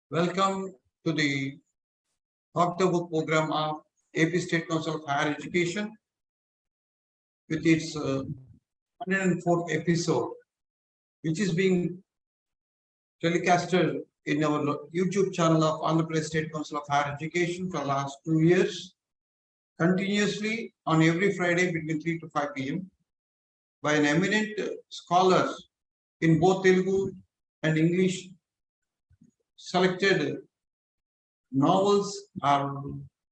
Welcome to the Talk the Book program of AP State Council of Higher Education with its 104th episode, which is being telecasted in our YouTube channel of Andhra Pradesh State Council of Higher Education for the last 2 years, continuously on every Friday between 3 to 5 p.m. by an eminent scholar in both Telugu and English, selected novels or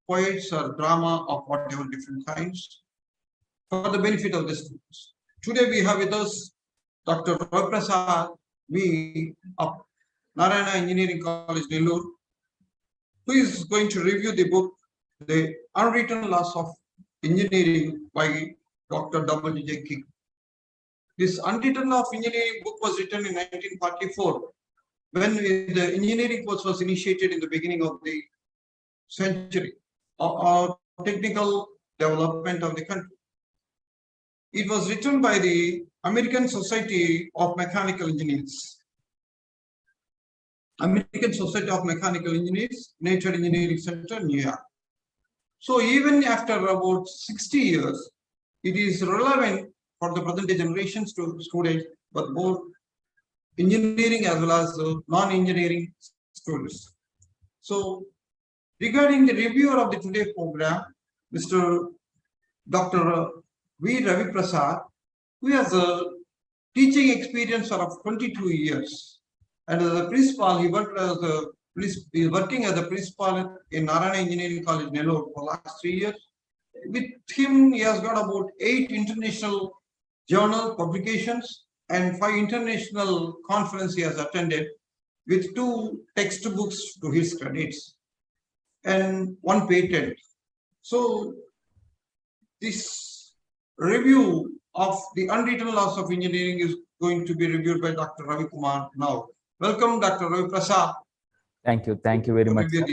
poets or drama of whatever different kinds for the benefit of the students. Today we have with us Dr. Ravi Prasad, of Narayana Engineering College, Nellore, who is going to review the book, The Unwritten Laws of Engineering by Dr. W.J. King. This Unwritten Law of Engineering book was written in 1944 when the engineering course was initiated in the beginning of the century or technical development of the country. It was written by the American Society of Mechanical Engineers. American Society of Mechanical Engineers, Nature Engineering Center, New York. So even after about 60 years, it is relevant for the present day generations to students, but both engineering as well as non-engineering students. So regarding the reviewer of the today program, Mr. Dr. V. Ravi Prasad, who has a teaching experience of 22 years. And as a principal, he worked as a he's working as a principal in Narayana Engineering College, Nellore for the last 3 years. With him, he has got about 8 international journal publications and 5 international conferences he has attended, with 2 textbooks to his credits and 1 patent. So this review of the unwritten laws of engineering is going to be reviewed by Dr. Ravi Kumar now. Welcome, Dr. Ravi Prasad. Thank you very much, sir.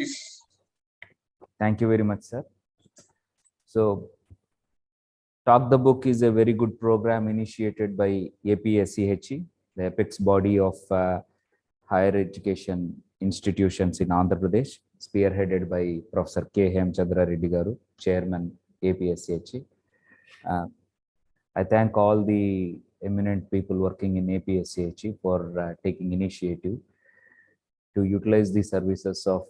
Thank you very much, sir. So, Talk the Book is a very good program initiated by APSCHE, the apex body of higher education institutions in Andhra Pradesh, spearheaded by Professor K. Hemchandra Reddy Garu, Chairman, APSCHE. I thank all the eminent people working in APSCHE for taking initiative to utilize the services of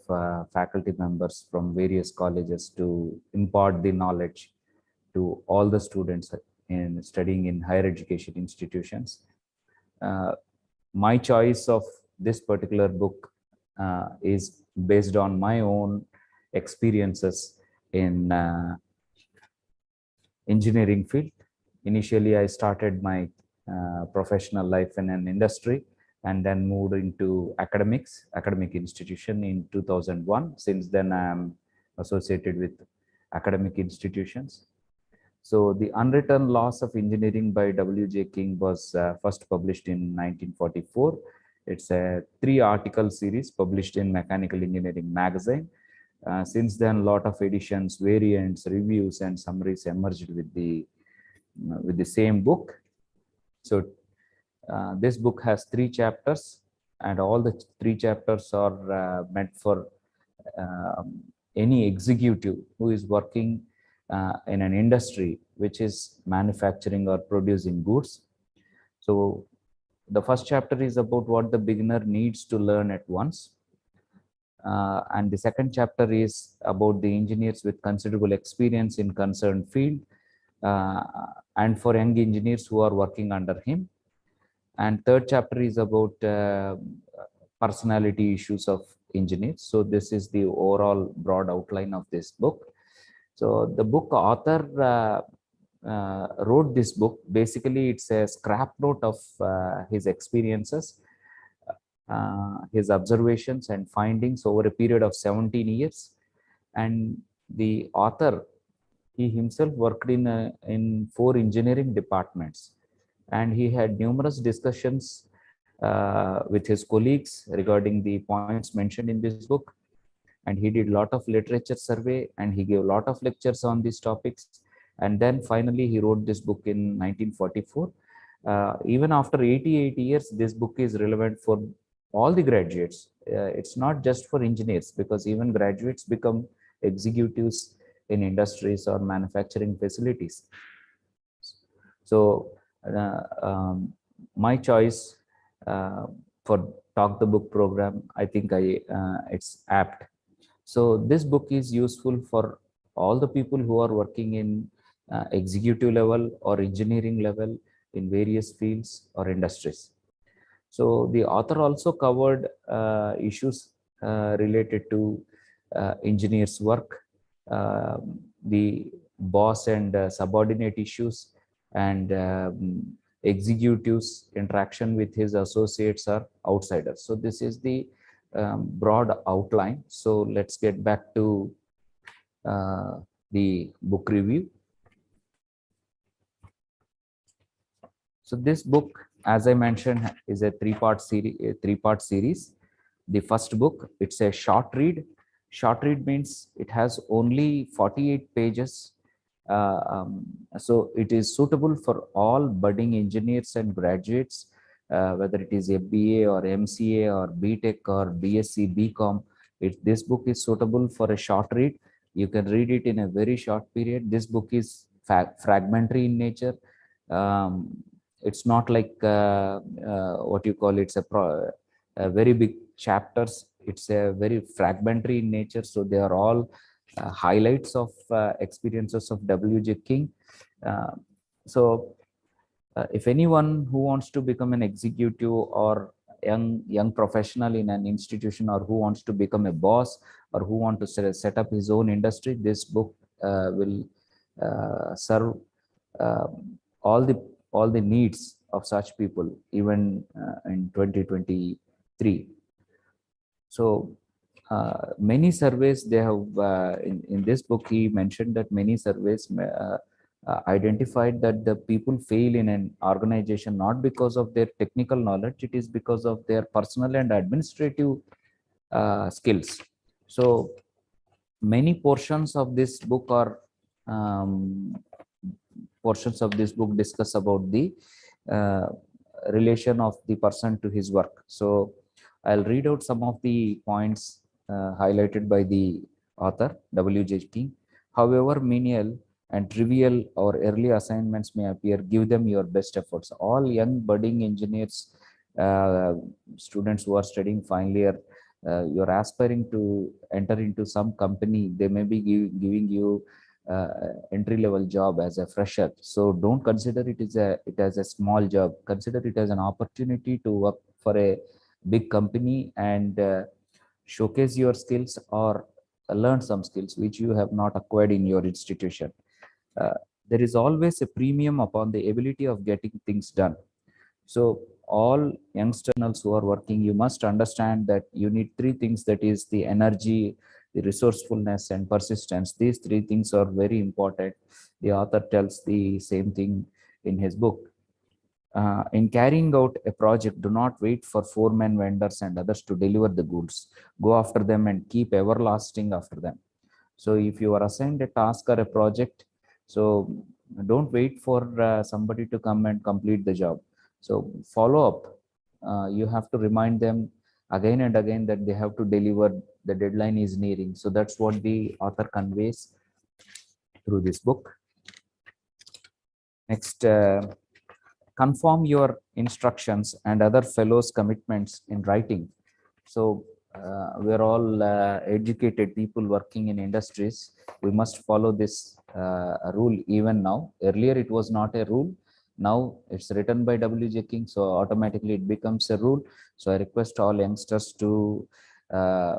faculty members from various colleges to impart the knowledge to all the students in studying in higher education institutions. My choice of this particular book is based on my own experiences in engineering field. Initially, I started my professional life in an industry and then moved into academic institution in 2001. Since then, I am associated with academic institutions. So the Unwritten Laws of Engineering by W.J. King was first published in 1944. It's a 3-article series published in Mechanical Engineering magazine. Since then, a lot of editions, variants, reviews, and summaries emerged with the same book. So this book has 3 chapters, and all the 3 chapters are meant for any executive who is working in an industry which is manufacturing or producing goods. So the first chapter is about what the beginner needs to learn at once. And the second chapter is about the engineers with considerable experience in concerned field and for young engineers who are working under him. And third chapter is about personality issues of engineers. So this is the overall broad outline of this book. So the book author wrote this book. Basically, it's a scrap note of his experiences, his observations and findings over a period of 17 years. And the author, he himself worked in 4 engineering departments, and he had numerous discussions with his colleagues regarding the points mentioned in this book. And he did a lot of literature survey, and he gave a lot of lectures on these topics. And then finally, he wrote this book in 1944. Even after 88 years, this book is relevant for all the graduates. It's not just for engineers, because even graduates become executives in industries or manufacturing facilities. So my choice for Talk the Book program, I think it's apt. So this book is useful for all the people who are working in executive level or engineering level in various fields or industries. So the author also covered issues related to engineers' work, the boss and subordinate issues, and executives' interaction with his associates or outsiders. So this is the broad outline. So let's get back to the book review. So this book, as I mentioned, is a three-part series. The first book, it's a short read. Short read means it has only 48 pages. So it is suitable for all budding engineers and graduates, whether it is a BA or MCA or BTech or BSc, BCom. This book is suitable for a short read. You can read it in a very short period. This book is fragmentary in nature. It's not like what you call it's a very big chapters. It's a very fragmentary in nature, so they are all highlights of experiences of W.J. King. So if anyone who wants to become an executive or young professional in an institution, or who wants to become a boss, or who want to set up his own industry, this book will serve uh, all the needs of such people, even in 2023. So many surveys they have in this book, he mentioned that many surveys identified that the people fail in an organization not because of their technical knowledge, it is because of their personal and administrative skills. So many portions of this book are portions of this book discuss about the uh, relation of the person to his work. So I'll read out some of the points highlighted by the author, W.J. King. However menial and trivial or early assignments may appear, give them your best efforts. All young budding engineers, students who are studying final year, you're aspiring to enter into some company, they may be giving you entry level job as a fresher. So don't consider it as a small job. Consider it as an opportunity to work for a big company and showcase your skills, or learn some skills which you have not acquired in your institution. uh, there is always a premium upon the ability of getting things done. So all youngsters who are working, you must understand that you need three things, that is the energy, the resourcefulness, and persistence. These three things are very important. The author tells the same thing in his book. In carrying out a project, do not wait for foremen, vendors, and others to deliver the goods. Go after them and keep everlasting after them. So if you are assigned a task or a project, so don't wait for somebody to come and complete the job. So follow up. You have to remind them again and again that they have to deliver. The deadline is nearing. So that's what the author conveys through this book. Next, conform your instructions and other fellows' commitments in writing. So we're all educated people working in industries. We must follow this rule even now. Earlier, it was not a rule. Now it's written by W.J. King, so automatically it becomes a rule. So I request all youngsters to uh,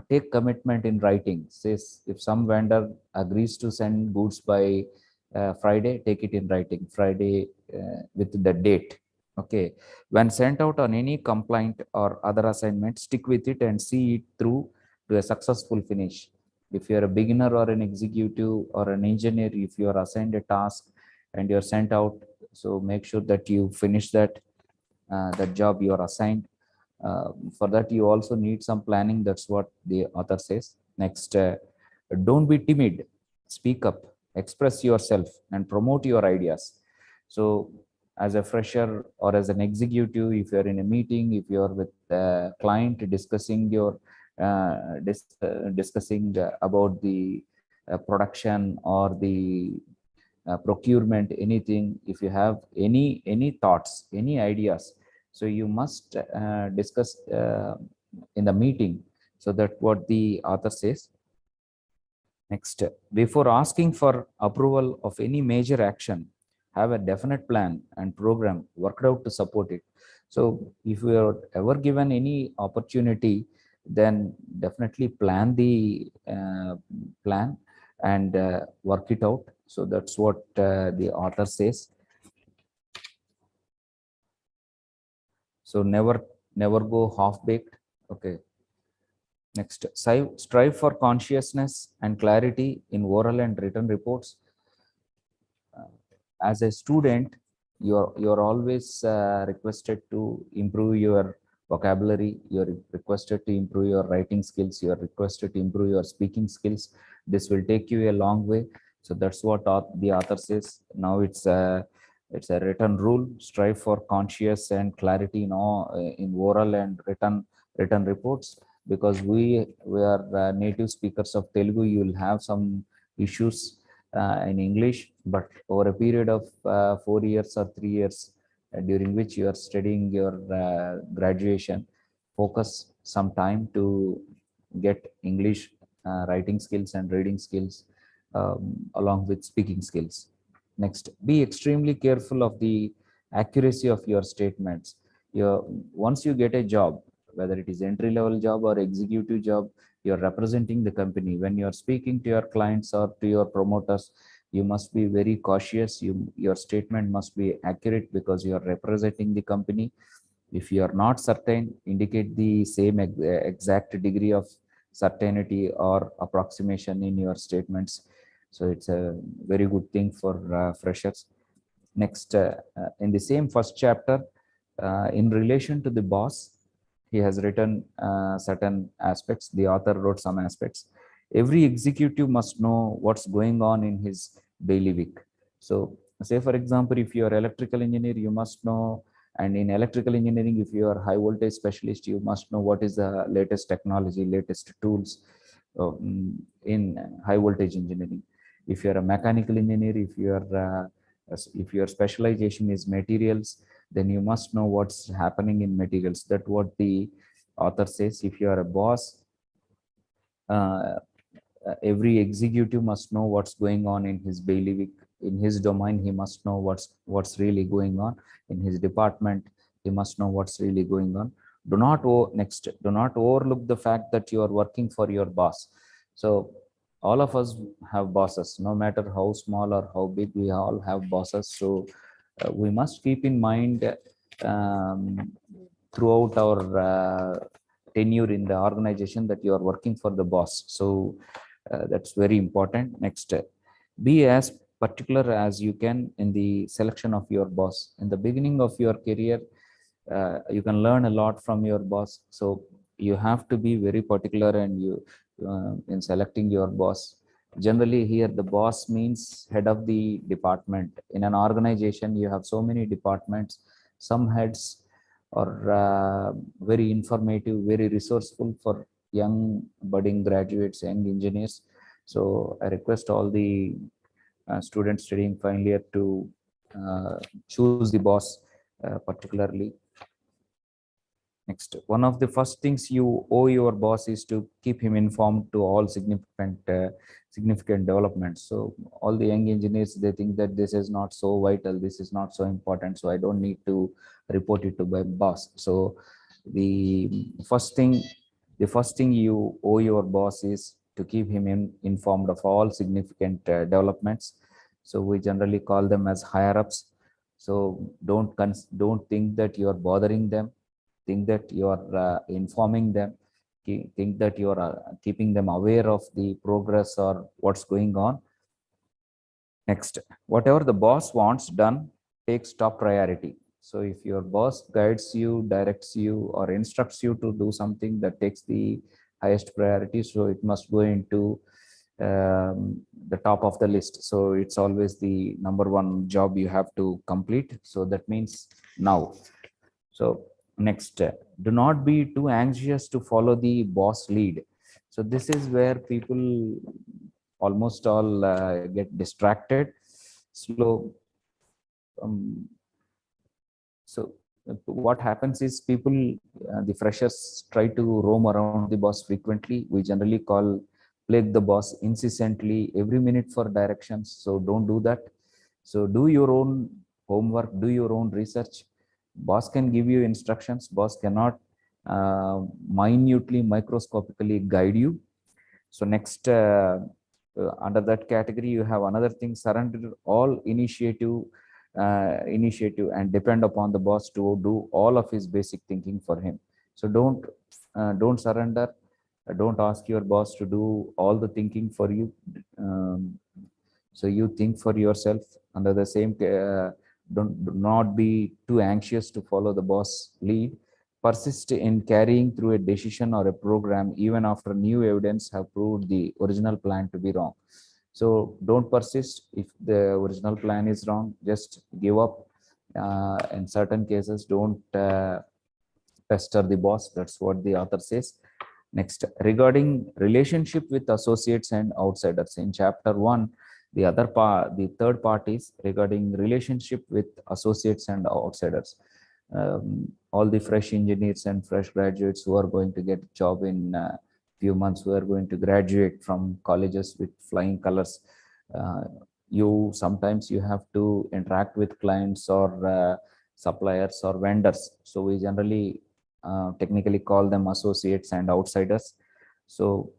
take commitment in writing. Says if some vendor agrees to send goods by Friday, take it in writing. Friday with the date. Okay. When sent out on any complaint or other assignment, stick with it and see it through to a successful finish. If you're a beginner or an executive or an engineer, if you are assigned a task and you're sent out, so make sure that you finish that job you are assigned. For that, you also need some planning. That's what the author says. Next, don't be timid. Speak up. express yourself and promote your ideas. So as a fresher or as an executive, if you're in a meeting, if you're with a client discussing your discussing about the production or the procurement, anything, if you have any thoughts, any ideas, so you must discuss in the meeting. So that what the author says. Next, before asking for approval of any major action, have a definite plan and program worked out to support it. So if you are ever given any opportunity, then definitely plan the plan and work it out. So that's what the author says. So never go half-baked. Okay. Next, strive for consciousness and clarity in oral and written reports. As a student, you're always requested to improve your vocabulary, you're requested to improve your writing skills, you're requested to improve your speaking skills. This will take you a long way. So that's what the author says. Now it's a written rule: strive for conscious and clarity in all in oral and written reports. Because we are native speakers of Telugu, you will have some issues in English, but over a period of 4 years or 3 years, during which you are studying your graduation, focus some time to get English writing skills and reading skills, along with speaking skills. Next, be extremely careful of the accuracy of your statements. Once you get a job, whether it is entry level job or executive job, you're representing the company. When you're speaking to your clients or to your promoters, you must be very cautious. Your statement must be accurate because you are representing the company. If you are not certain, indicate the same exact degree of certainty or approximation in your statements. So it's a very good thing for freshers. Next, in the same first chapter, in relation to the boss, he has written certain aspects. The author wrote some aspects. Every executive must know what's going on in his bailiwick. So say for example, if you are electrical engineer, you must know. And in electrical engineering, if you are high voltage specialist, you must know what is the latest technology, latest tools in high voltage engineering. If you are a mechanical engineer, if your specialization is materials, then you must know what's happening in materials. That what the author says. If you are a boss, uh, every executive must know what's going on in his bailiwick, in his domain. He must know what's really going on in his department. He must know what's really going on. Do not overlook the fact that you are working for your boss. So all of us have bosses, no matter how small or how big. We all have bosses. So we must keep in mind um, throughout our tenure in the organization that you are working for the boss. So that's very important. Next, be as particular as you can in the selection of your boss. In the beginning of your career, you can learn a lot from your boss. So you have to be very particular and you in selecting your boss. Generally here the boss means head of the department. In an organization, you have so many departments. Some heads are very informative, very resourceful for young budding graduates, young engineers. So I request all the students studying final year to choose the boss particularly. Next, one of the first things you owe your boss is to keep him informed to all significant developments. So all the young engineers, they think that this is not so vital, this is not so important, so I don't need to report it to my boss. So the first thing you owe your boss is to keep him informed of all significant developments. So we generally call them as higher ups. So don't think that you are bothering them. Think that you are informing them. Think that you are keeping them aware of the progress or what's going on. Next, whatever the boss wants done takes top priority. So if your boss guides you, directs you, or instructs you to do something, that takes the highest priority. So it must go into the top of the list. So it's always the number one job you have to complete. So that means now. So next, do not be too anxious to follow the boss lead. So this is where people almost all get distracted. So um, what happens is people, the freshers try to roam around the boss frequently. We generally call plague the boss incessantly every minute for directions. So don't do that. So do your own homework, do your own research. Boss can give you instructions. Boss cannot minutely, microscopically guide you. So next, under that category, you have another thing: surrender all initiative and depend upon the boss to do all of his basic thinking for him. So don't surrender. Don't ask your boss to do all the thinking for you. So you think for yourself. Under the same, do not be too anxious to follow the boss lead. Persist in carrying through a decision or a program even after new evidence have proved the original plan to be wrong. So don't persist. If the original plan is wrong, just give up. In certain cases, don't pester the boss. That's what the author says. Next, regarding relationship with associates and outsiders. In chapter 1, the third part is regarding relationship with associates and outsiders. All the fresh engineers and fresh graduates who are going to get job in few months, who are going to graduate from colleges with flying colors. Sometimes you have to interact with clients or suppliers or vendors. So we generally technically call them associates and outsiders. So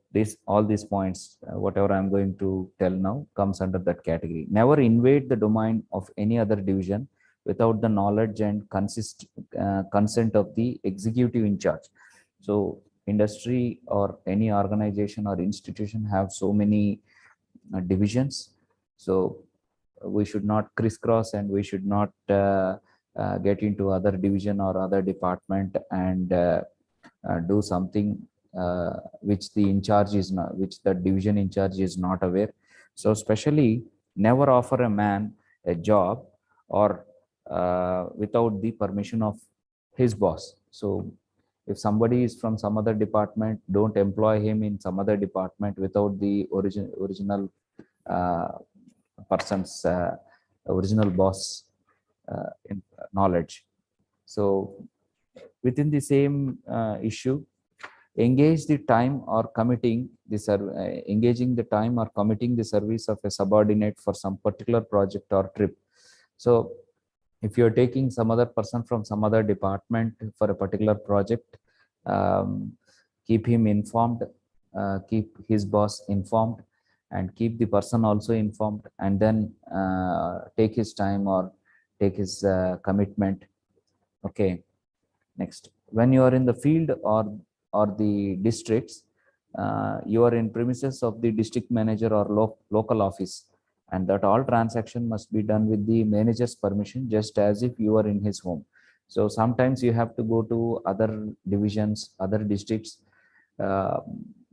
all these points, whatever I'm going to tell now, comes under that category. Never invade the domain of any other division without the knowledge and consent of the executive in charge. So industry or any organization or institution have so many divisions. So we should not crisscross, and we should not get into other division or other department and do something which the in charge is not, which the division in charge is not aware. So especially, never offer a man a job or without the permission of his boss. So if somebody is from some other department, don't employ him in some other department without the original uh, person's original boss knowledge. So within the same issue, engaging the time or committing the service of a subordinate for some particular project or trip. So if you're taking some other person from some other department for a particular project, um, keep him informed, keep his boss informed, and keep the person also informed, and then take his time or take his commitment. Okay. Next, when you are in the field or the districts, you are in premises of the district manager or local office, and that all transaction must be done with the manager's permission, just as if you are in his home. So sometimes you have to go to other divisions, other districts, uh,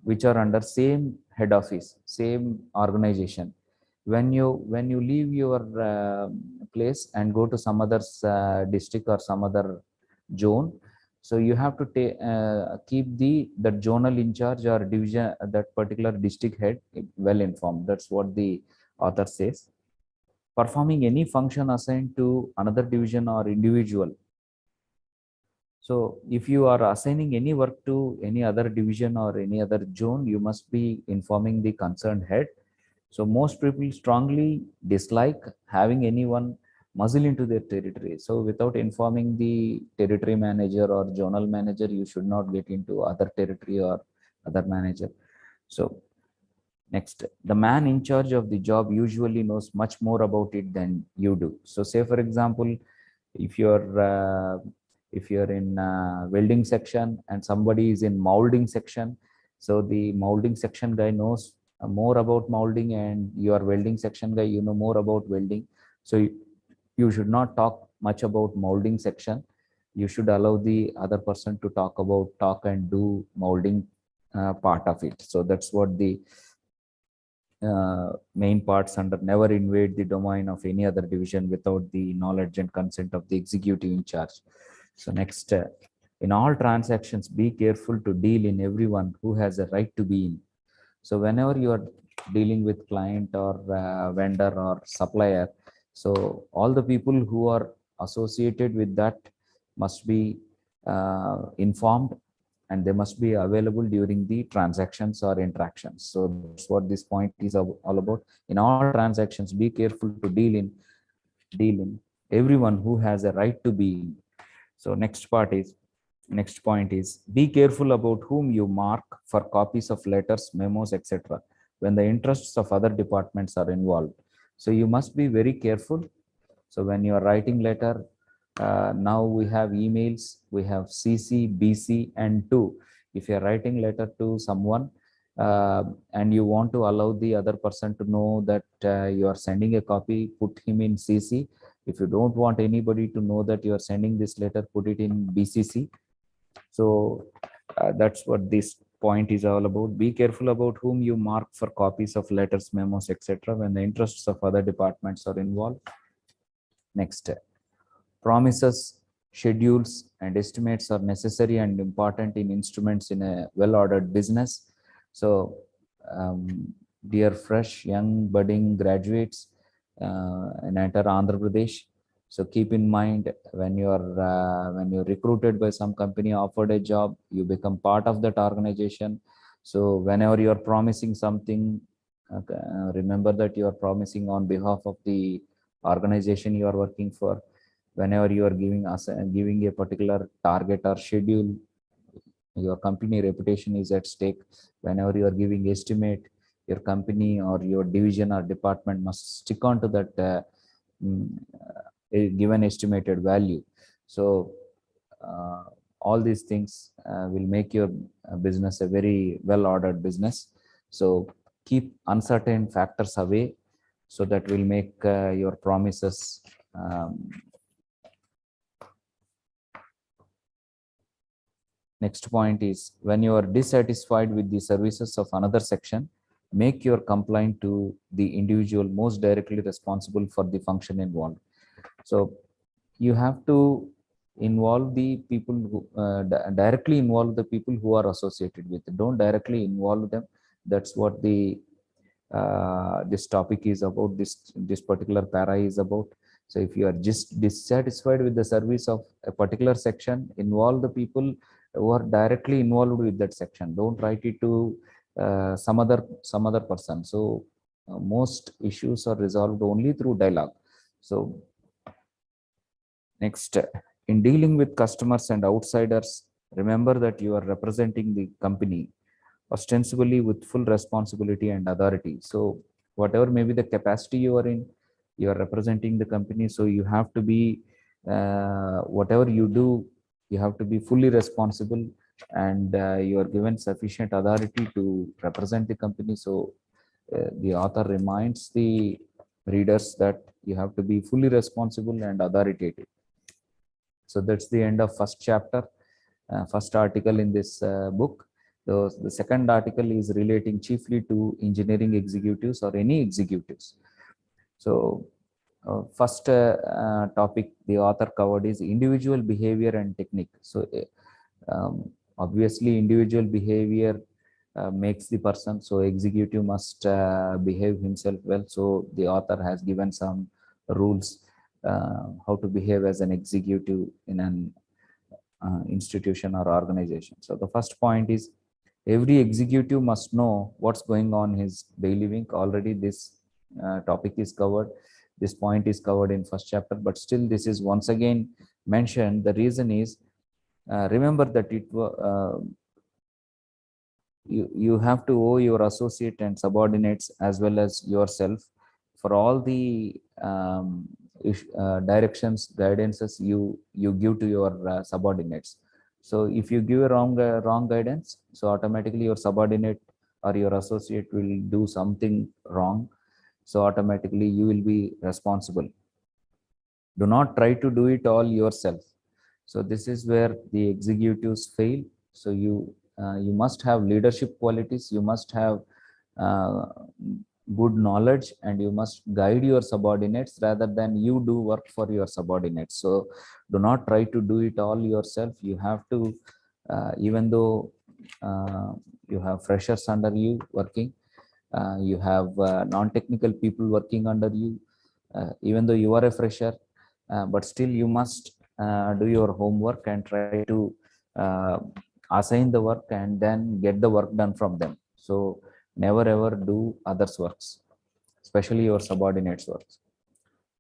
which are under same head office, same organization. When you leave your place and go to some other district or some other zone, so you have to keep that zonal in charge or division, that particular district head, well informed. That's what the author says. Performing any function assigned to another division or individual. So if you are assigning any work to any other division or any other zone, you must be informing the concerned head. So most people strongly dislike having anyone muzzle into their territory. So without informing the territory manager or zonal manager, you should not get into other territory or other manager. So next, the man in charge of the job usually knows much more about it than you do. So say, for example, if you're in welding section and somebody is in molding section, so the molding section guy knows more about molding, and your welding section guy, you know more about welding. So you should not talk much about molding section. You should allow the other person to talk and do molding part of it. So that's what the main parts under never invade the domain of any other division without the knowledge and consent of the executive in charge. So next, in all transactions, be careful to deal in everyone who has a right to be in. So whenever you are dealing with client or vendor or supplier, so all the people who are associated with that must be informed, and they must be available during the transactions or interactions. So that's what this point is all about. In all transactions, be careful to deal in everyone who has a right to be in. So next point is be careful about whom you mark for copies of letters, memos, etc. when the interests of other departments are involved. So you must be very careful. So when you are writing letter, now we have emails, we have CC, BC, and 2. If you are writing letter to someone and you want to allow the other person to know that you are sending a copy, put him in CC. If you don't want anybody to know that you are sending this letter, put it in BCC. So that's what this point is all about. Be careful about whom you mark for copies of letters, memos, etc. when the interests of other departments are involved. Next, promises, schedules, and estimates are necessary and important in instruments in a well-ordered business. So, dear fresh, young, budding graduates and enter Andhra Pradesh. So keep in mind when you're recruited by some company, offered a job, you become part of that organization. So whenever you are promising something, remember that you are promising on behalf of the organization you are working for. Whenever you are giving a particular target or schedule, your company reputation is at stake. Whenever you are giving estimate, your company or your division or department must stick on to that a given estimated value. So all these things will make your business a very well ordered business. So keep uncertain factors away, so that will make your promises next point is when you are dissatisfied with the services of another section, make your complaint to the individual most directly responsible for the function involved. So you have to involve the people who directly involve the people who are associated with it. Don't directly involve them. That's what this topic is about. This particular para is about. So if you are just dissatisfied with the service of a particular section, involve the people who are directly involved with that section. Don't write it to some other person. So most issues are resolved only through dialogue. So next, in dealing with customers and outsiders, remember that you are representing the company ostensibly with full responsibility and authority. So whatever may be the capacity you are in, you are representing the company. So you have to be, whatever you do, you have to be fully responsible, and you are given sufficient authority to represent the company. So the author reminds the readers that you have to be fully responsible and authoritative. So that's the end of first chapter, first article in this book. The second article is relating chiefly to engineering executives or any executives. So first topic the author covered is individual behavior and technique. So obviously individual behavior makes the person. So executive must behave himself well. So the author has given some rules how to behave as an executive in an institution or organization. So the first point is every executive must know what's going on in his daily week. Already this topic is covered. This point is covered in first chapter, but still this is once again mentioned. The reason is remember that you have to owe your associate and subordinates as well as yourself for all the directions, guidances you give to your subordinates. So if you give a wrong guidance, so automatically your subordinate or your associate will do something wrong. So automatically you will be responsible. Do not try to do it all yourself. So this is where the executives fail. So you must have leadership qualities. You must have good knowledge, and you must guide your subordinates rather than you do work for your subordinates. So do not try to do it all yourself. You have to, even though you have freshers under you working, you have non-technical people working under you, even though you are a fresher, but still you must do your homework and try to uh, assign the work and then get the work done from them. So never ever do others works, especially your subordinates works.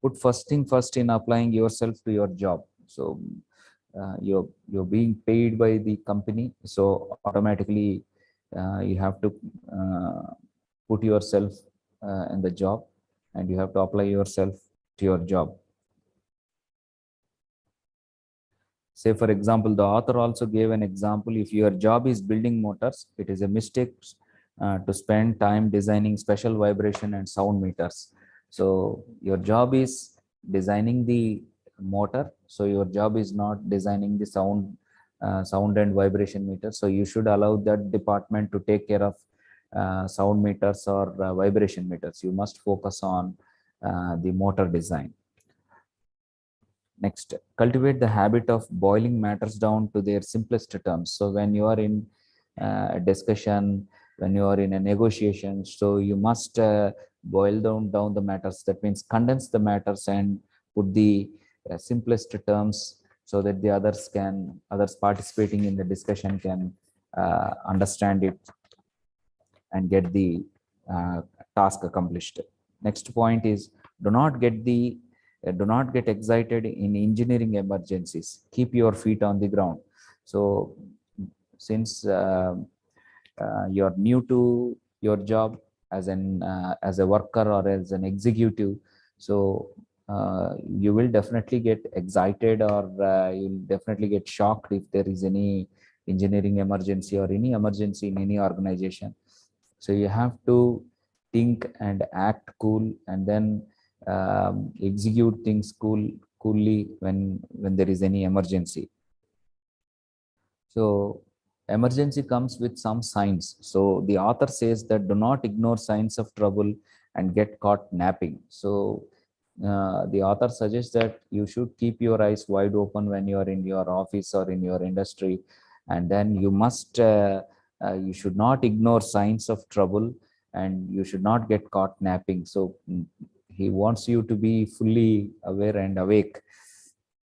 Put first thing first in applying yourself to your job. So you're being paid by the company, so automatically you have to put yourself in the job, and you have to apply yourself to your job. Say, for example, the author also gave an example. If your job is building motors, it is a mistake to spend time designing special vibration and sound meters. So your job is designing the motor. So your job is not designing the sound and vibration meter. So you should allow that department to take care of sound meters or vibration meters. You must focus on the motor design. Next, cultivate the habit of boiling matters down to their simplest terms. So when you are in a discussion, when you are in a negotiation, so you must boil down the matters. That means condense the matters and put the simplest terms, so that the others participating in the discussion can understand it and get the task accomplished. Next point is, do not get the do not get excited in engineering emergencies. Keep your feet on the ground. So since you're new to your job as a worker or as an executive, so you will definitely get excited, or you'll definitely get shocked if there is any engineering emergency or any emergency in any organization. So you have to think and act cool, and then execute things coolly when there is any emergency. So emergency comes with some signs. So the author says that do not ignore signs of trouble and get caught napping. So the author suggests that you should keep your eyes wide open when you are in your office or in your industry, and then you should not ignore signs of trouble, and you should not get caught napping. So he wants you to be fully aware and awake.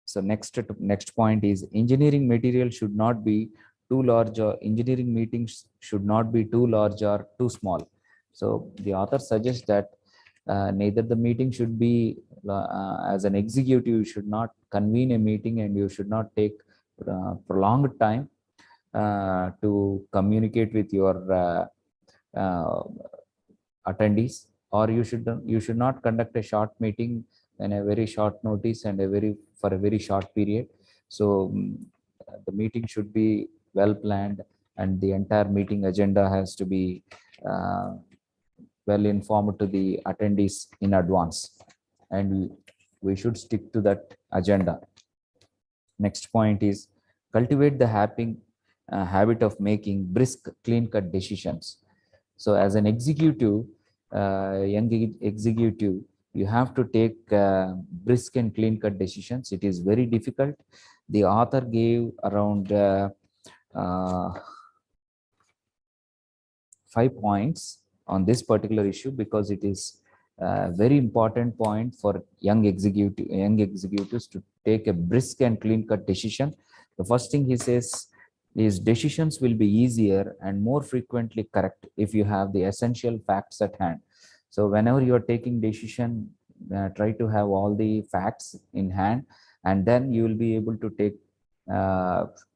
So next point is, engineering material should not be too large, or engineering meetings should not be too large or too small. So the author suggests that neither the meeting should be as an executive, you should not convene a meeting, and you should not take prolonged time to communicate with your uh, attendees, or you should not conduct a short meeting in a very short notice and for a very short period. So the meeting should be well planned, and the entire meeting agenda has to be uh, well informed to the attendees in advance, and we should stick to that agenda. Next point is, cultivate the habit of making brisk, clean-cut decisions. So as an executive, executive, you have to take brisk and clean-cut decisions. It is very difficult. The author gave around uh, 5 points on this particular issue, because it is a very important point for young executives to take a brisk and clean-cut decision. The first thing he says is, decisions will be easier and more frequently correct if you have the essential facts at hand. So whenever you are taking decision, try to have all the facts in hand, and then you will be able to take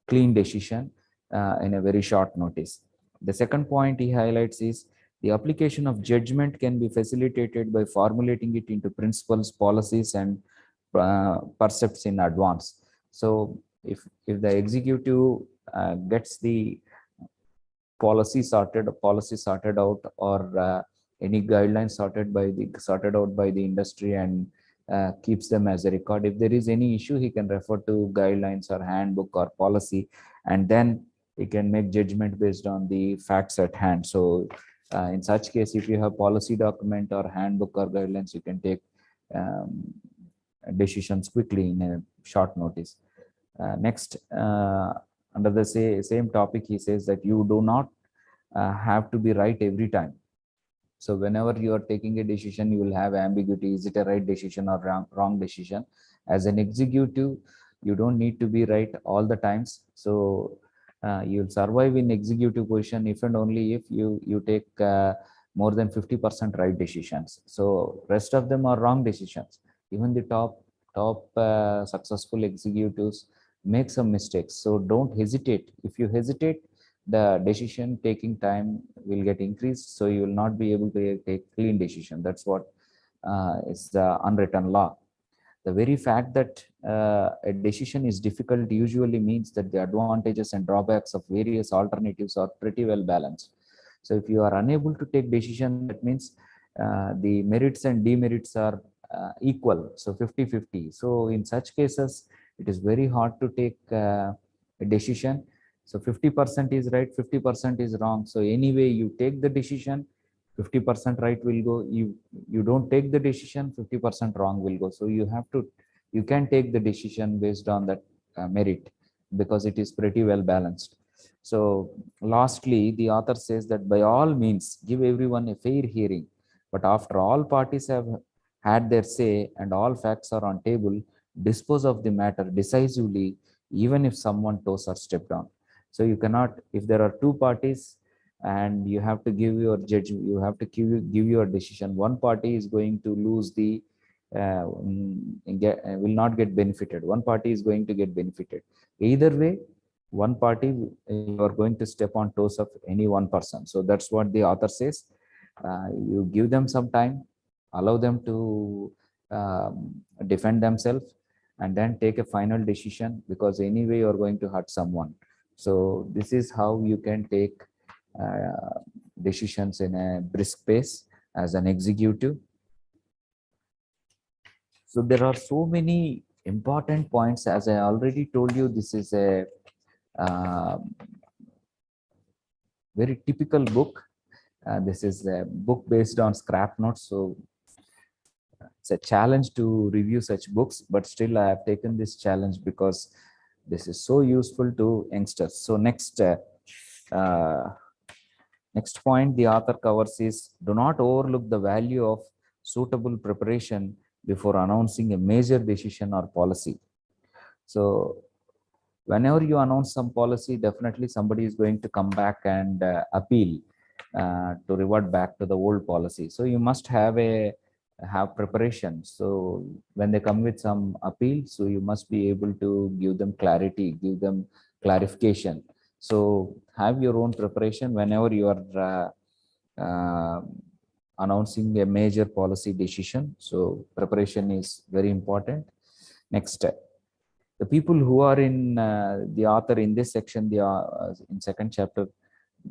clean decision in a very short notice. The second point he highlights is, the application of judgment can be facilitated by formulating it into principles, policies, and percepts in advance. So if the executive gets the policy sorted out, or any guidelines sorted out by the industry, and keeps them as a record, if there is any issue, he can refer to guidelines or handbook or policy, and then he can make judgment based on the facts at hand. So In such case, if you have policy document or handbook or guidelines, you can take um, decisions quickly in a short notice. Next, under the same topic, he says that you do not have to be right every time. So whenever you are taking a decision, you will have ambiguity. Is it a right decision or wrong decision? As an executive, you don't need to be right all the times. So you'll survive in executive position if and only if you take more than 50% right decisions. So rest of them are wrong decisions. Even the top successful executives make some mistakes. So don't hesitate. If you hesitate, the decision taking time will get increased, so you will not be able to take clean decision. That's what is the unwritten law. The very fact that a decision is difficult usually means that the advantages and drawbacks of various alternatives are pretty well balanced. So if you are unable to take decision, that means the merits and demerits are equal, so 50-50. So in such cases, it is very hard to take a decision. So 50% is right, 50% is wrong. So anyway, you take the decision, 50% right will go. You don't take the decision, 50% wrong will go. So you can take the decision based on that merit, because it is pretty well balanced. So lastly, the author says that by all means, give everyone a fair hearing. But after all parties have had their say and all facts are on table, dispose of the matter decisively, even if someone toes or step down. So you cannot, if there are two parties and you have to give your judgment, you have to give your decision. One party is going to lose the will not get benefited. One party is going to get benefited. Either way, one party, you are going to step on toes of any one person. So that's what the author says. You give them some time, allow them to defend themselves, and then take a final decision, because anyway you are going to hurt someone. So this is how you can take decisions in a brisk pace as an executive. So there are so many important points. As I already told you, this is a very typical book. This is a book based on scrap notes. So it's a challenge to review such books, but still I have taken this challenge because this is so useful to youngsters. So next point the author covers is, do not overlook the value of suitable preparation before announcing a major decision or policy. So whenever you announce some policy, definitely somebody is going to come back and appeal to revert back to the old policy. So you must have preparation. So when they come with some appeal, so you must be able to give them clarity, give them clarification. So have your own preparation whenever you are announcing a major policy decision. So preparation is very important. Next step. The people who are in the author in this section, in second chapter,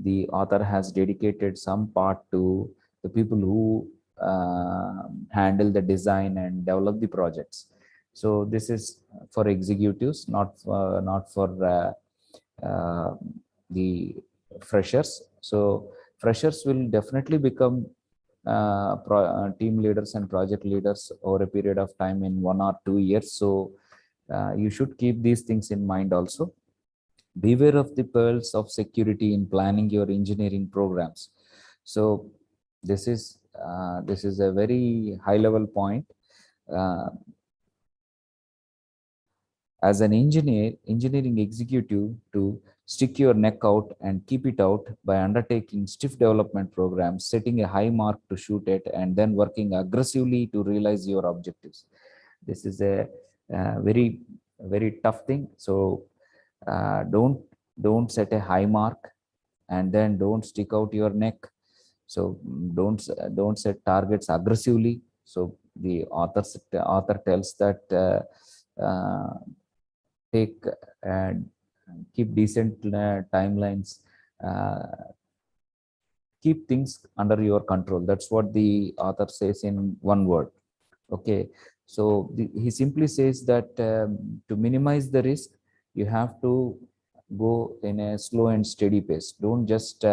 the author has dedicated some part to the people who handle the design and develop the projects. So this is for executives, not for the freshers. So freshers will definitely become team leaders and project leaders over a period of time in 1 or 2 years. So you should keep these things in mind also. Beware of the pearls of security in planning your engineering programs. So this is a very high level point. As an engineering executive, to stick your neck out and keep it out by undertaking stiff development programs, setting a high mark to shoot at, and then working aggressively to realize your objectives. This is a very, very tough thing. So don't set a high mark and then don't stick out your neck. So don't set targets aggressively. So the author tells that take and keep decent timelines, keep things under your control. That's what the author says in one word. Okay, so he simply says that to minimize the risk, you have to go in a slow and steady pace. Don't just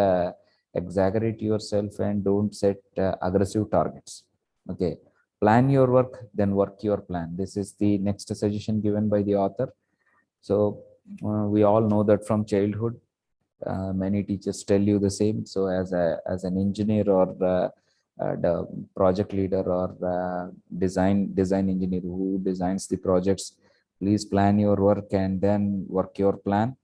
exaggerate yourself and don't set aggressive targets. Okay, plan your work, then work your plan. This is the next suggestion given by the author. So we all know that from childhood, many teachers tell you the same. So as an engineer or the project leader or design engineer who designs the projects, please plan your work and then work your plan.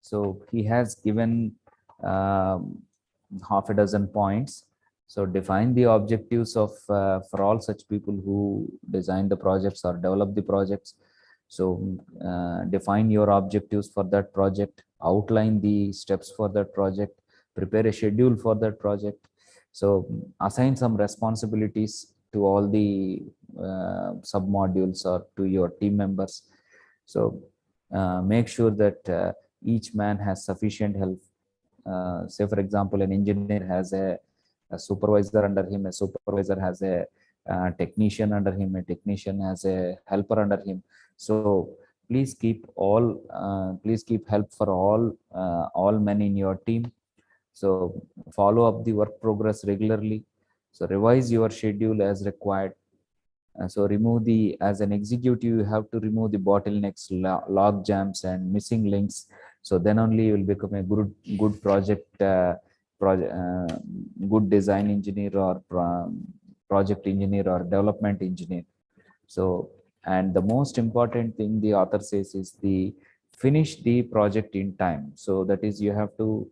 So he has given half a dozen points. So define the objectives of for all such people who design the projects or develop the projects. So define your objectives for that project, outline the steps for that project, prepare a schedule for that project. So assign some responsibilities to all the sub modules or to your team members. So make sure that each man has sufficient help. Say, for example, an engineer has a supervisor under him, a supervisor has a technician under him, a technician has a helper under him. So please keep help for all men in your team. So follow up the work progress regularly. So revise your schedule as required. So remove as an executive, you have to remove the bottlenecks, log jams and missing links. So then only you will become a good good design engineer or project engineer or development engineer. So, and the most important thing the author says is finish the project in time. So that is, you have to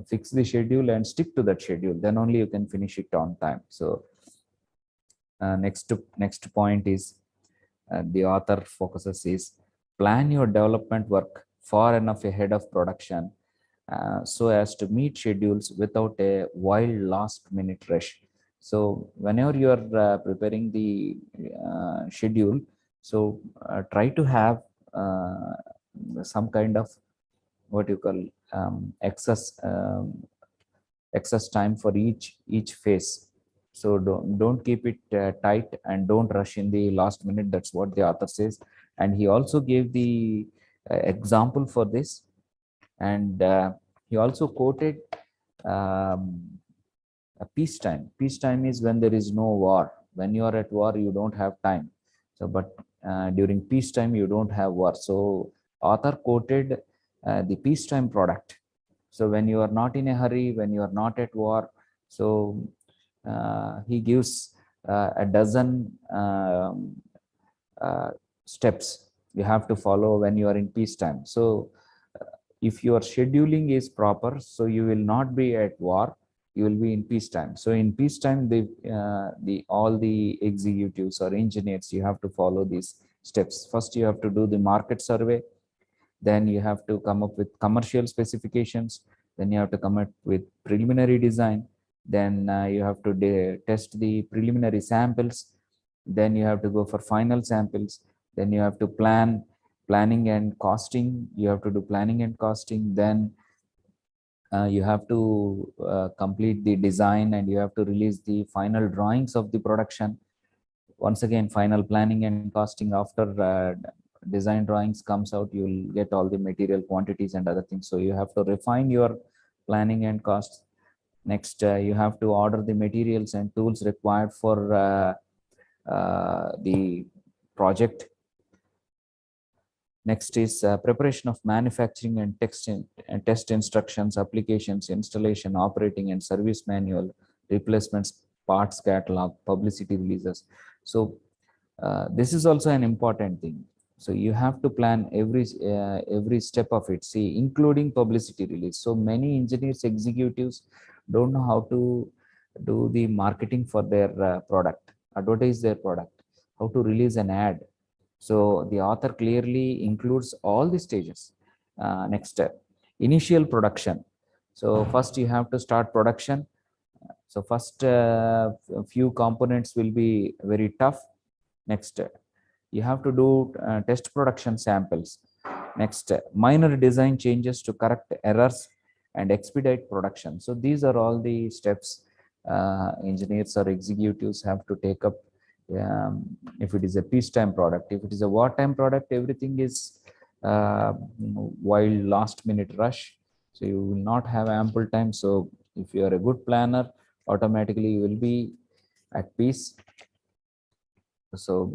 fix the schedule and stick to that schedule. Then only you can finish it on time. So next point is the author focuses is plan your development work far enough ahead of production so as to meet schedules without a wild last minute rush. So whenever you are preparing the schedule, so try to have some kind of what you call excess time for each phase. So don't keep it tight and don't rush in the last minute. That's what the author says. And he also gave the example for this. And he also quoted a peacetime. Peacetime is when there is no war. When you are at war, you don't have time. So, but during peacetime, you don't have war. So, author quoted the peacetime product. So, when you are not in a hurry, when you are not at war, so he gives a dozen steps you have to follow when you are in peacetime. So, if your scheduling is proper, so you will not be at war, you will be in peacetime. So in peacetime, all the executives or engineers, you have to follow these steps. First, you have to do the market survey. Then you have to come up with commercial specifications. Then you have to come up with preliminary design. Then you have to test the preliminary samples. Then you have to go for final samples. Then you have to planning and costing. You have to do planning and costing. Then you have to complete the design and you have to release the final drawings of the production. Once again, final planning and costing. After design drawings comes out, you will get all the material quantities and other things. So you have to refine your planning and costs. Next, you have to order the materials and tools required for the project. Next is preparation of manufacturing and test instructions, applications, installation, operating and service manual, replacements, parts catalog, publicity releases. So this is also an important thing. So you have to plan every step of it, see, including publicity release. So many engineers, executives don't know how to do the marketing for their product, advertise their product, how to release an ad. So the author clearly includes all the stages. Next step, initial production. So first you have to start production. So first few components will be very tough. Next, you have to do test production samples. Next, minor design changes to correct errors and expedite production. So these are all the steps engineers or executives have to take up. If it is a peacetime product, if it is a wartime product, everything is while last minute rush. So you will not have ample time. So if you are a good planner, automatically you will be at peace. So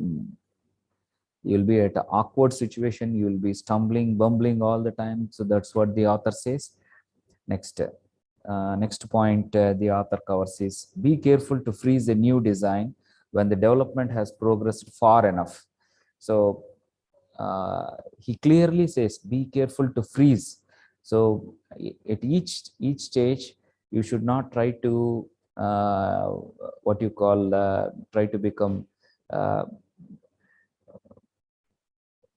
you'll be at an awkward situation. You will be stumbling, bumbling all the time. So that's what the author says. Next point the author covers is be careful to freeze a new design when the development has progressed far enough. So he clearly says be careful to freeze. So at each stage, you should not try to what you call try to become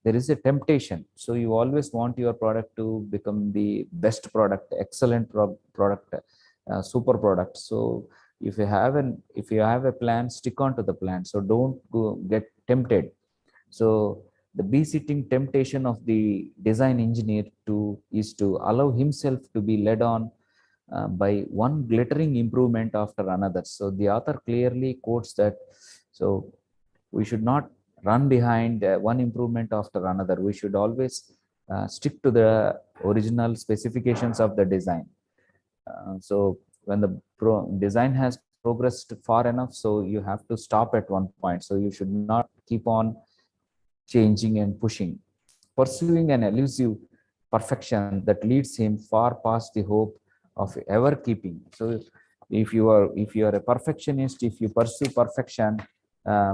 there is a temptation. So you always want your product to become the best product, excellent product, super product. So if you have a plan, stick on to the plan. So don't go get tempted. So the besitting temptation of the design engineer is to allow himself to be led on by one glittering improvement after another. So the author clearly quotes that. So we should not run behind one improvement after another. We should always stick to the original specifications of the design. So when the design has progressed far enough, so you have to stop at one point. So you should not keep on changing and pushing, pursuing an elusive perfection that leads him far past the hope of ever keeping. So if you are a perfectionist, if you pursue perfection,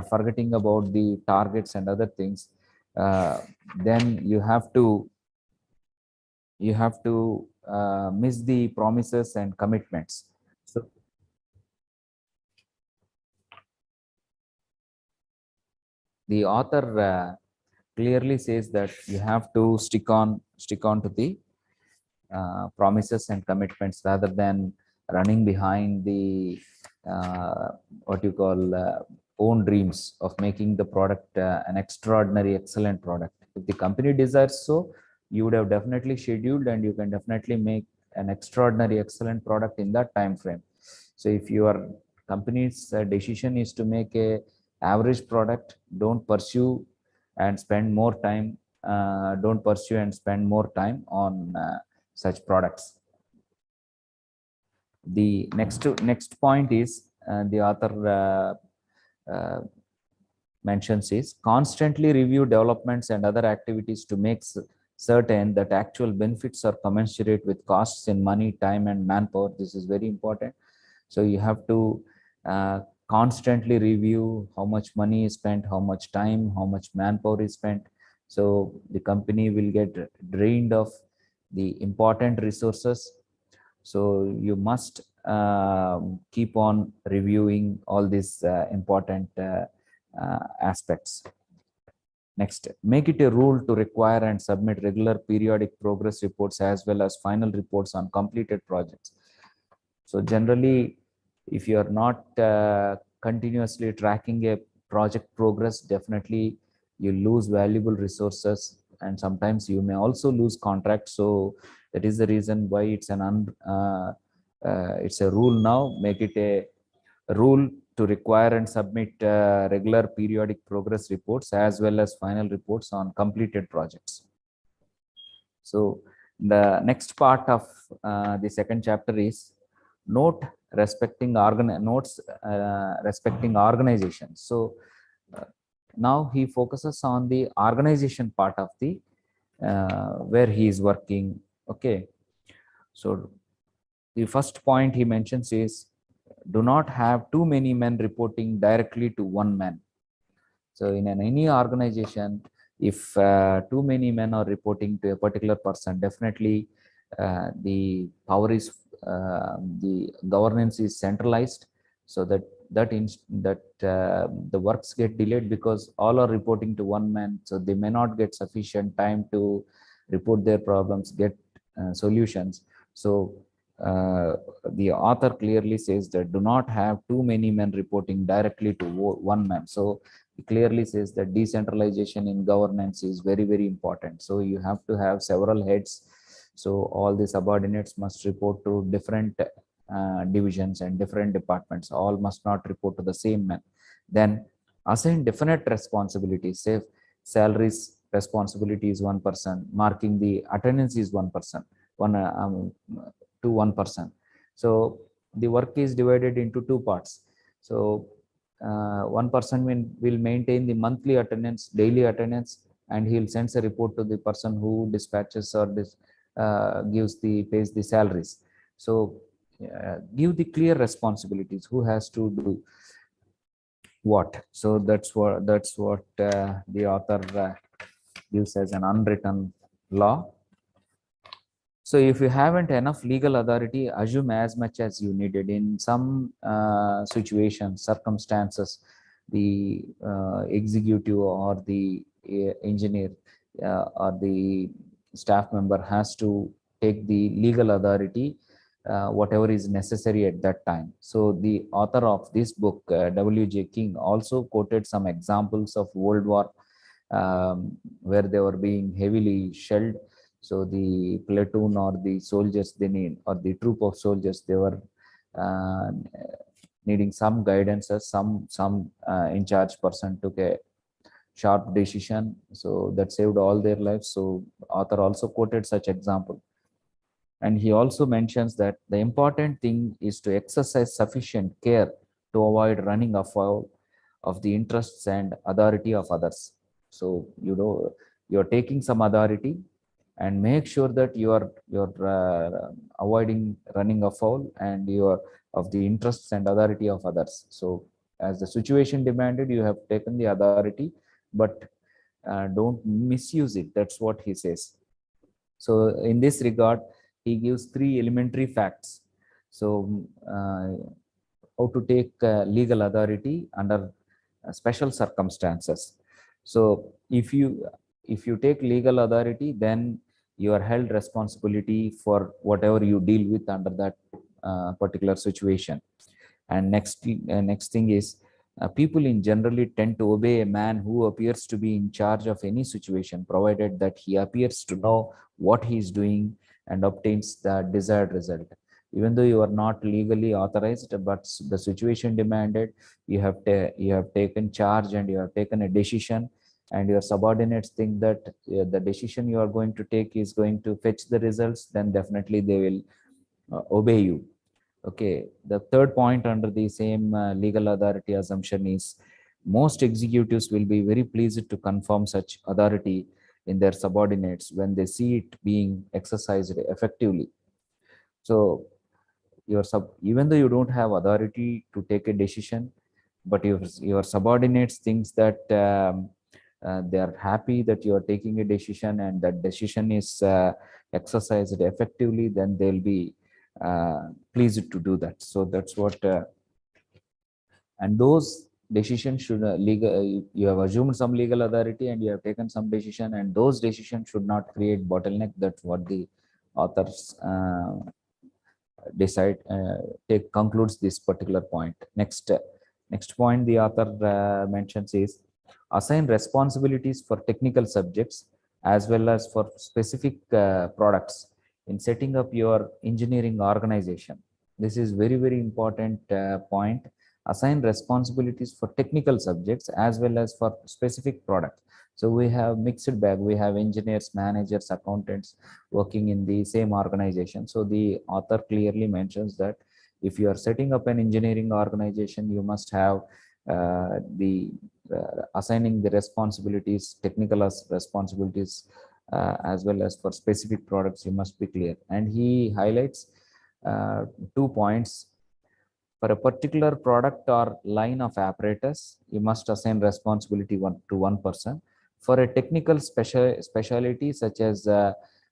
forgetting about the targets and other things, then you have to miss the promises and commitments. So the author clearly says that you have to stick on to the promises and commitments rather than running behind the what you call own dreams of making the product an extraordinary excellent product. If the company desires so, you would have definitely scheduled and you can definitely make an extraordinary excellent product in that time frame. So if your company's decision is to make a average product, don't pursue and spend more time don't pursue and spend more time on such products. The next point is the author mentions is constantly review developments and other activities to make certain that actual benefits are commensurate with costs in money, time, and manpower. This is very important. So you have to constantly review how much money is spent, how much time, how much manpower is spent. So the company will get drained of the important resources. So you must keep on reviewing all these important aspects. Next, make it a rule to require and submit regular periodic progress reports as well as final reports on completed projects. So generally, if you are not continuously tracking a project progress, definitely you lose valuable resources and sometimes you may also lose contracts. So that is the reason why it's it's a rule now. Make it a rule to require and submit regular periodic progress reports as well as final reports on completed projects. So the next part of the second chapter is notes respecting organization. So now he focuses on the organization part of the where he is working. Okay, so the first point he mentions is do not have too many men reporting directly to one man. So in any organization, if too many men are reporting to a particular person, definitely the power is the governance is centralized, so that the works get delayed because all are reporting to one man. So they may not get sufficient time to report their problems, get solutions. So the author clearly says that do not have too many men reporting directly to one man. So he clearly says that decentralization in governance is very, very important. So you have to have several heads. So all the subordinates must report to different divisions and different departments. All must not report to the same man. Then assign definite responsibilities. Say salaries responsibility is 1%, marking the attendance is 1%, one to 1%. So the work is divided into two parts. So one person will maintain the monthly attendance, daily attendance, and he'll send a report to the person who dispatches or pays the salaries. So give the clear responsibilities, who has to do what. So that's what the author gives as an unwritten law. So if you haven't enough legal authority, assume as much as you needed. In some situations, circumstances, the executive or the engineer or the staff member has to take the legal authority, whatever is necessary at that time. So the author of this book, W.J. King, also quoted some examples of World War where they were being heavily shelled. So the platoon or the soldiers they need, or the troop of soldiers, they were needing some guidance. Some in charge person took a sharp decision, so that saved all their lives. So author also quoted such example. And he also mentions that the important thing is to exercise sufficient care to avoid running afoul of the interests and authority of others. So, you're taking some authority, and make sure that you're avoiding running afoul and you're of the interests and authority of others. So as the situation demanded, you have taken the authority, but don't misuse it. That's what he says. So in this regard, he gives 3 elementary facts. So how to take legal authority under special circumstances. So if you take legal authority, then you are held responsibility for whatever you deal with under that particular situation. And next thing is, people in generally tend to obey a man who appears to be in charge of any situation, provided that he appears to know what he is doing and obtains the desired result. Even though you are not legally authorized, but the situation demanded, you have taken charge and you have taken a decision, and your subordinates think that the decision you are going to take is going to fetch the results, then definitely they will obey you. Okay, the third point under the same legal authority assumption is, most executives will be very pleased to confirm such authority in their subordinates when they see it being exercised effectively. So even though you don't have authority to take a decision, but your subordinates thinks that they are happy that you are taking a decision and that decision is exercised effectively, then they'll be pleased to do that. So that's what and those decisions should you have assumed some legal authority and you have taken some decision, and those decisions should not create bottleneck. That's what the authors concludes this particular point. Next point the author mentions is, assign responsibilities for technical subjects as well as for specific products in setting up your engineering organization. This is very important point. Assign responsibilities for technical subjects as well as for specific products. So we have mixed bag. We have engineers, managers, accountants working in the same organization. So the author clearly mentions that if you are setting up an engineering organization, you must have assigning the responsibilities, technical responsibilities, as well as for specific products, you must be clear. And he highlights 2 points. For a particular product or line of apparatus, you must assign responsibility to one person. For a technical specialty such as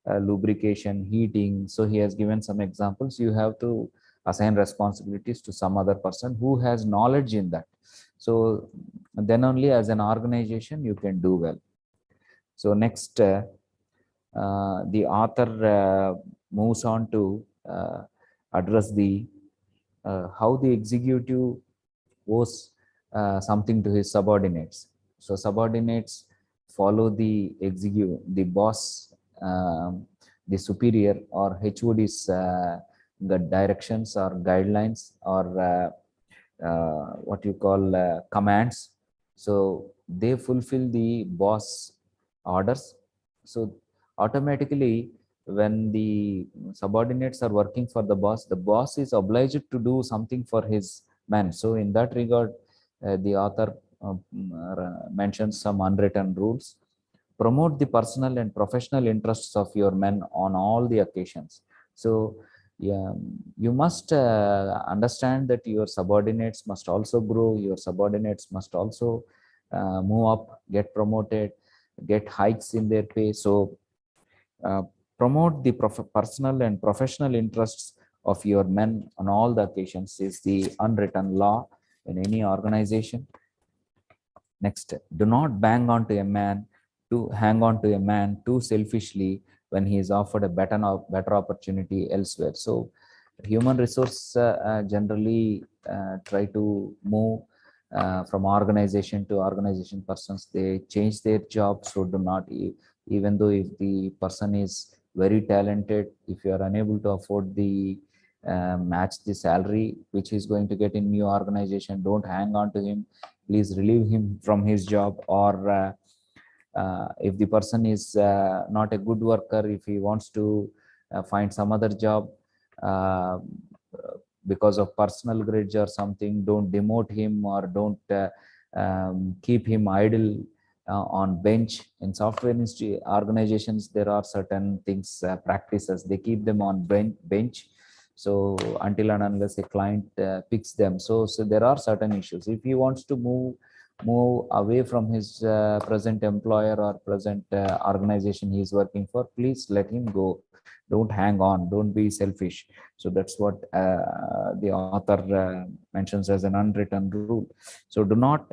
lubrication, heating, so he has given some examples, you have to assign responsibilities to some other person who has knowledge in that. So then only as an organization you can do well. So next, the author moves on to address the how the executive owes something to his subordinates. So subordinates follow the boss, the superior or HOD's the directions or guidelines or what you call commands. So they fulfill the boss orders. So automatically, when the subordinates are working for the boss is obliged to do something for his man. So in that regard, the author mentions some unwritten rules. Promote the personal and professional interests of your men on all the occasions. So yeah, you must understand that your subordinates must also grow, your subordinates must also move up, get promoted, get hikes in their pay. So uh, promote the personal and professional interests of your men on all the occasions is the unwritten law in any organization. Next, do not hang on to a man too selfishly when he is offered a better opportunity elsewhere. So human resource generally try to move from organization to organization. Persons, they change their job. So do not, even though if the person is very talented, if you are unable to afford the match the salary which he's going to get in new organization, don't hang on to him. Please relieve him from his job. Or if the person is not a good worker, if he wants to find some other job uh, because of personal grudge or something, don't demote him or don't keep him idle on bench. In software industry organizations, there are certain things, practices, they keep them on bench. So until and unless a client picks them. So there are certain issues. If he wants to move away from his present employer or present organization he is working for, please let him go. Don't hang on, don't be selfish. So that's what the author mentions as an unwritten rule. So do not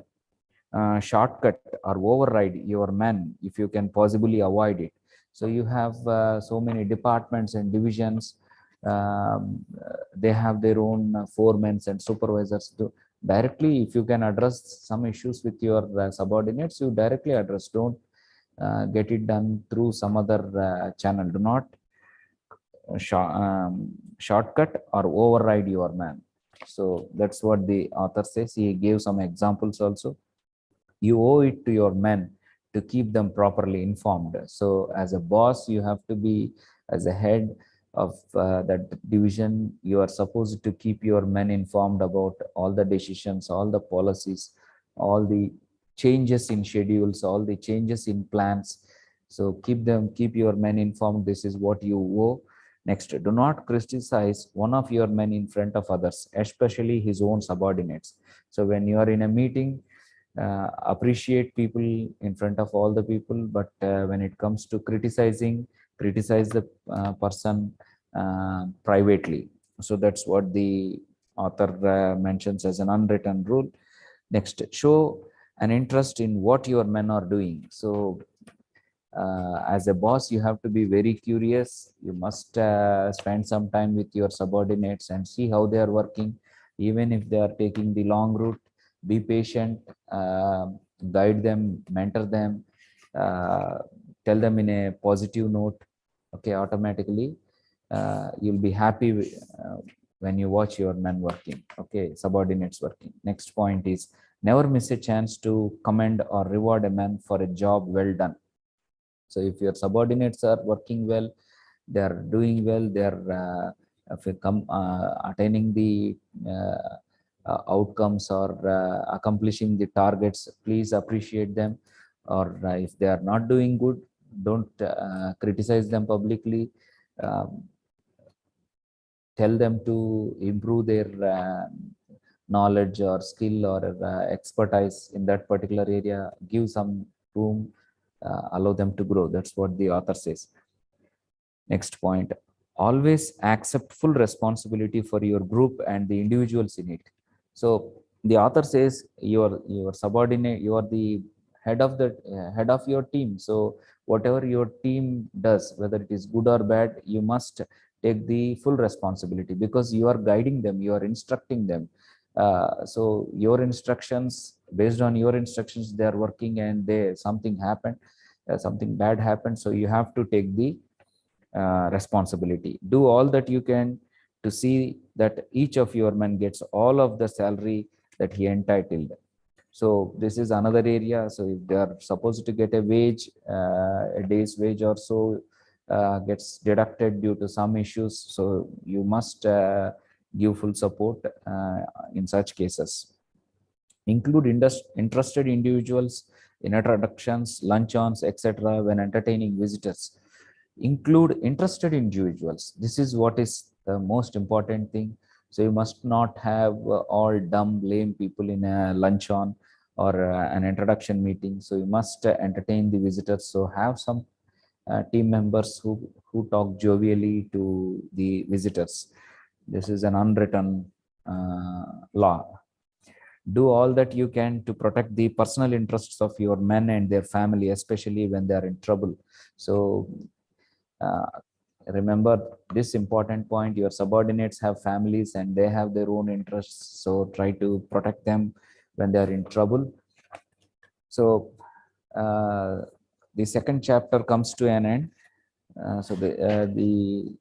shortcut or override your men if you can possibly avoid it. So you have so many departments and divisions. They have their own foremen and supervisors. Directly, if you can address some issues with your subordinates, you directly address. Don't get it done through some other channel. Do not shortcut or override your man. So that's what the author says. He gave some examples also. You owe it to your men to keep them properly informed. So as a boss, you have to be, as a head of that division, you are supposed to keep your men informed about all the decisions, all the policies, all the changes in schedules, all the changes in plans. So keep your men informed. This is what you owe. Next, do not criticize one of your men in front of others, especially his own subordinates. So when you are in a meeting, appreciate people in front of all the people, but when it comes to criticize the person privately. So that's what the author mentions as an unwritten rule. Next, show an interest in what your men are doing. So as a boss, you have to be very curious. You must spend some time with your subordinates and see how they are working. Even if they are taking the long route, be patient, uh, guide them, mentor them, uh, tell them in a positive note. Okay, automatically you'll be happy when you watch your men working. Okay, subordinates working. Next point is never miss a chance to commend or reward a man for a job well done. So if your subordinates are working well, they are doing well, they are attaining the outcomes or accomplishing the targets, please appreciate them. Or if they are not doing good, don't criticize them publicly. Um, Tell them to improve their knowledge or skill or expertise in that particular area. Give some room, allow them to grow. That's what the author says. Next point, always accept full responsibility for your group and the individuals in it. So the author says your subordinate, you are the head of your team. So whatever your team does, whether it is good or bad, you must take the full responsibility, because you are guiding them, you are instructing them. So your instructions, based on your instructions, they are working, and they something happened, something bad happened, so you have to take the responsibility. Do all that you can to see that each of your men gets all of the salary that he entitled. So this is another area. So if they are supposed to get a wage, a day's wage or so gets deducted due to some issues. So you must give full support in such cases. Include interested individuals in introductions, luncheons, etc. when entertaining visitors. Include interested individuals. This is what is the most important thing. So you must not have all dumb, lame people in a luncheon or an introduction meeting. So you must entertain the visitors. So have some team members who talk jovially to the visitors. This is an unwritten law. Do all that you can to protect the personal interests of your men and their family, especially when they are in trouble. So uh, remember this important point: your subordinates have families and they have their own interests, so try to protect them when they are in trouble. So the second chapter comes to an end. So the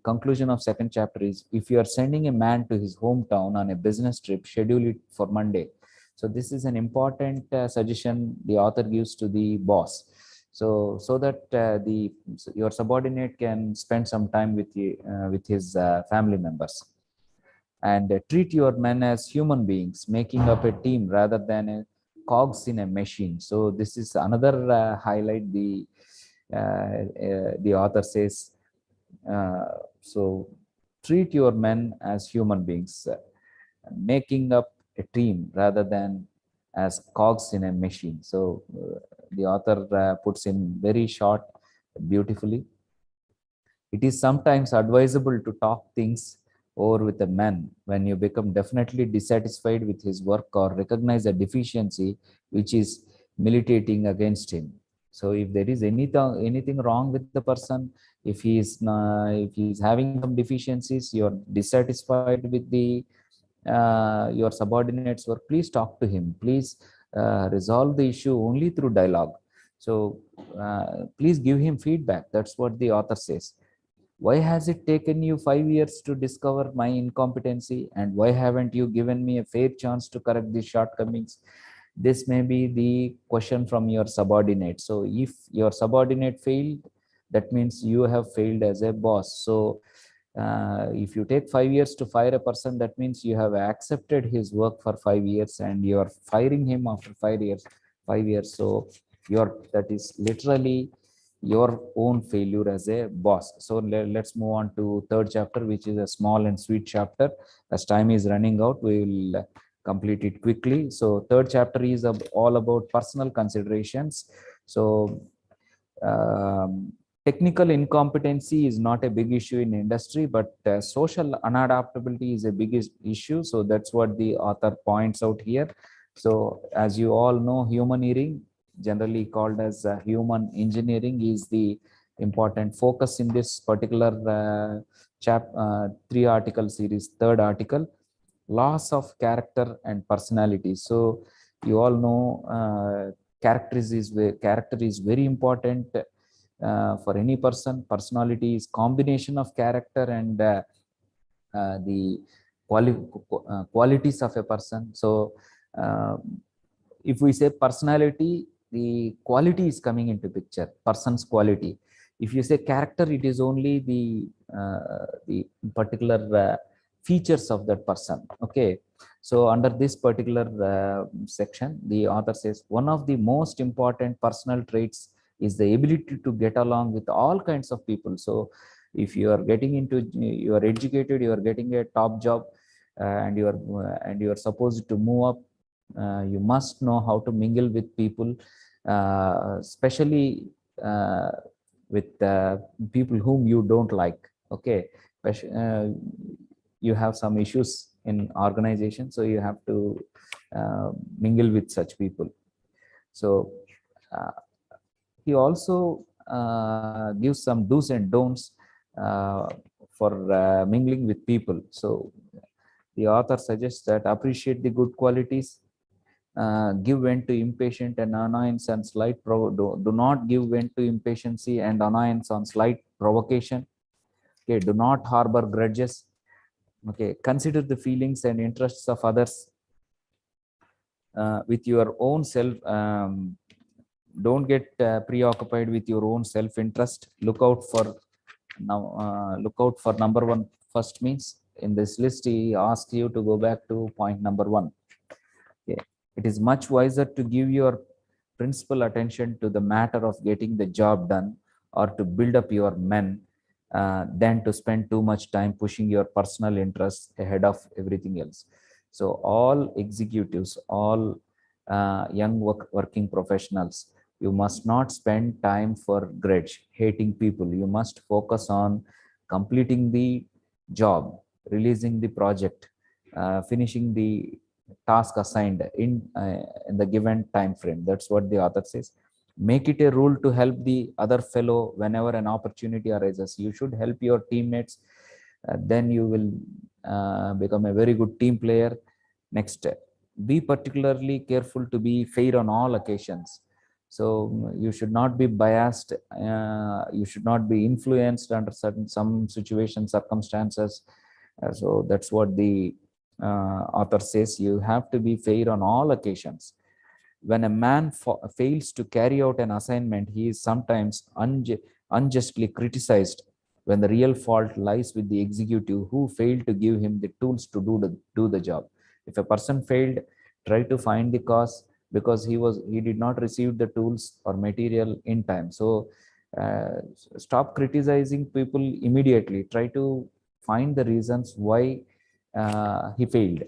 conclusion of second chapter is: if you are sending a man to his hometown on a business trip, schedule it for Monday. So this is an important suggestion the author gives to the boss, so that your subordinate can spend some time with his family members. And treat your men as human beings making up a team rather than a cogs in a machine. So this is another highlight the author says. uh, so treat your men as human beings, making up a team rather than as cogs in a machine. So the author puts in very short, beautifully. It is sometimes advisable to talk things over with a man when you become definitely dissatisfied with his work or recognize a deficiency which is militating against him. So if there is anything wrong with the person, if he is having some deficiencies, you're dissatisfied with the your subordinates work, please talk to him. Please resolve the issue only through dialogue. So please give him feedback. That's what the author says. Why has it taken you 5 years to discover my incompetency? And why haven't you given me a fair chance to correct these shortcomings? This may be the question from your subordinate. So if your subordinate failed, that means you have failed as a boss. So if you take 5 years to fire a person, that means you have accepted his work for 5 years and you are firing him after 5 years. 5 years. So that is literally your own failure as a boss. So let's move on to third chapter, which is a small and sweet chapter. As time is running out, we will complete it quickly. So third chapter is all about personal considerations. So technical incompetency is not a big issue in industry, but social unadaptability is a big issue. So that's what the author points out here. So as you all know, humaneering, generally called as human engineering, is the important focus in this particular 3-article series. Third article, loss of character and personality. So you all know character is very important for any person. Personality is combination of character and the qualities of a person. So uh, if we say personality, the quality is coming into picture, person's quality. If you say character, it is only the particular features of that person. Okay. So under this particular section, the author says one of the most important personal traits is the ability to get along with all kinds of people. So if you are getting into, you are educated, you are getting a top job, and you are supposed to move up, you must know how to mingle with people, especially with people whom you don't like. Okay. You have some issues in organization, so you have to mingle with such people. So uh, he also gives some do's and don'ts uh, for mingling with people. So the author suggests that appreciate the good qualities, give vent to impatience and annoyance and do not give vent to impatience and annoyance on slight provocation. Okay, do not harbor grudges. Okay, consider the feelings and interests of others. with your own self. Don't get preoccupied with your own self-interest. Look out for now. Look out for number one first. Means in this list, he asks you to go back to point number one. Okay. It is much wiser to give your principal attention to the matter of getting the job done or to build up your men than to spend too much time pushing your personal interests ahead of everything else. So all executives, all young working professionals, you must not spend time for grudge, hating people. You must focus on completing the job, releasing the project, finishing the task assigned in the given time frame. That's what the author says. Make it a rule to help the other fellow whenever an opportunity arises. You should help your teammates. Then you will become a very good team player. Next, be particularly careful to be fair on all occasions. So you should not be biased. You should not be influenced under some situations, circumstances. So that's what the author says. You have to be fair on all occasions. When a man fails to carry out an assignment, he is sometimes unjustly criticized, when the real fault lies with the executive who failed to give him the tools to do the job. If a person failed, try to find the cause, because he did not receive the tools or material in time. So stop criticizing people immediately. Try to find the reasons why he failed.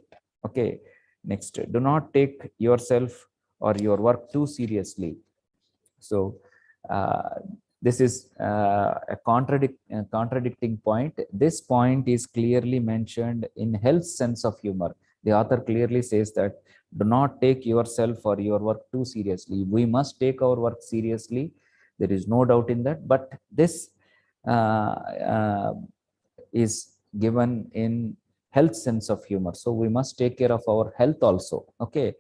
Okay. Next, do not take yourself or your work too seriously. So this is a contradicting point. This point is clearly mentioned in health sense of humor. The author clearly says that do not take yourself or your work too seriously. We must take our work seriously. There is no doubt in that. But this is given in health sense of humor. So we must take care of our health also. Okay.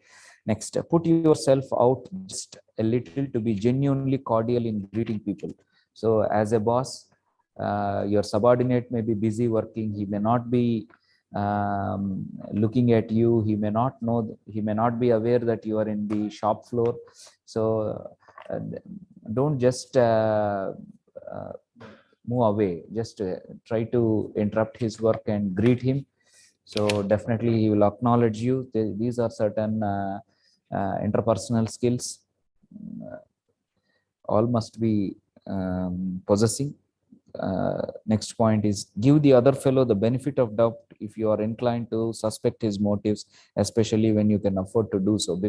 Next, put yourself out just a little to be genuinely cordial in greeting people. So as a boss, your subordinate may be busy working. He may not be looking at you. He may not know, he may not be aware that you are in the shop floor. So don't just move away. Just try to interrupt his work and greet him. So definitely he will acknowledge you. These are certain interpersonal skills all must be possessing. Next point is give the other fellow the benefit of doubt if you are inclined to suspect his motives, especially when you can afford to do so.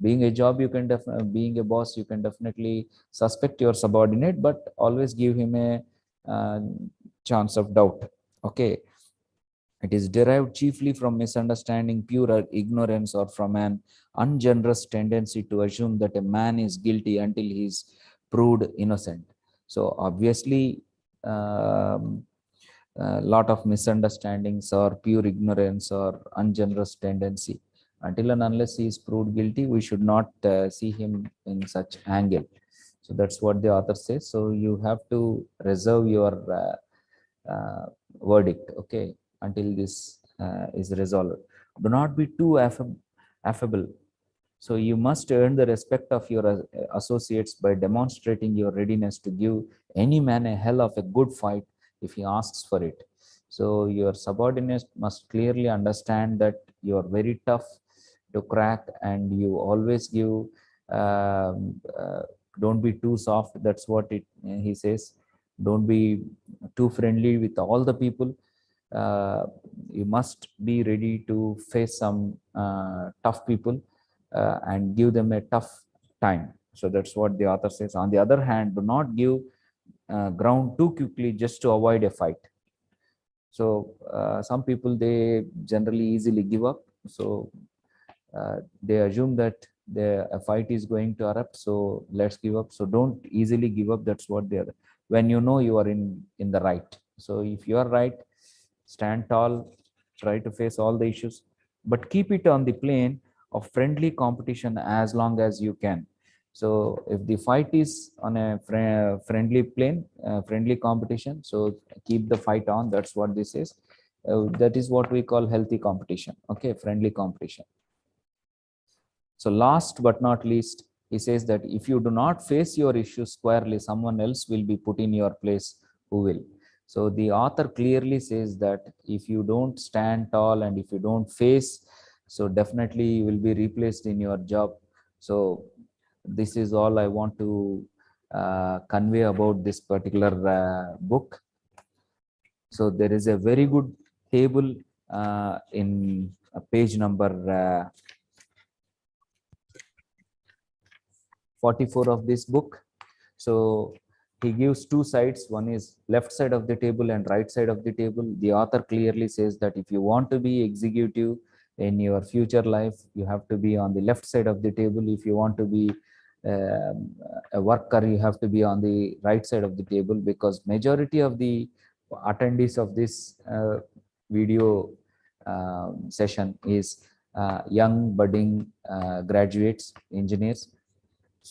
Being a job, you can being a boss, you can definitely suspect your subordinate, but always give him a chance of doubt. Okay. It is derived chiefly from misunderstanding, pure ignorance, or from an ungenerous tendency to assume that a man is guilty until he is proved innocent. So obviously, a lot of misunderstandings or pure ignorance or ungenerous tendency. Until and unless he is proved guilty, we should not see him in such angle. So that's what the author says. So you have to reserve your verdict, okay, until this is resolved. Do not be too affable. So you must earn the respect of your associates by demonstrating your readiness to give any man a hell of a good fight if he asks for it. So your subordinates must clearly understand that you are very tough to crack, and you always give. Don't be too soft. That's what he says. Don't be too friendly with all the people. You must be ready to face some tough people and give them a tough time. So that's what the author says. On the other hand, do not give ground too quickly just to avoid a fight. So some people, they generally easily give up. So they assume that a fight is going to erupt, so let's give up. So don't easily give up. That's what they are. When you know you are in the right. So if you are right, stand tall, try to face all the issues, but keep it on the plane of friendly competition as long as you can. So if the fight is on a friendly plane, friendly competition, so keep the fight on. That's what this is. That is what we call healthy competition. Okay, friendly competition. So last but not least, he says that if you do not face your issues squarely, someone else will be put in your place who will. So the author clearly says that if you don't stand tall and if you don't face, so definitely you will be replaced in your job. So this is all I want to convey about this particular book. So there is a very good table in page number 44 of this book. So he gives two sides. One is left side of the table and right side of the table. The author clearly says that if you want to be executive in your future life, you have to be on the left side of the table. If you want to be a worker, you have to be on the right side of the table, because majority of the attendees of this video session is young budding graduates, engineers.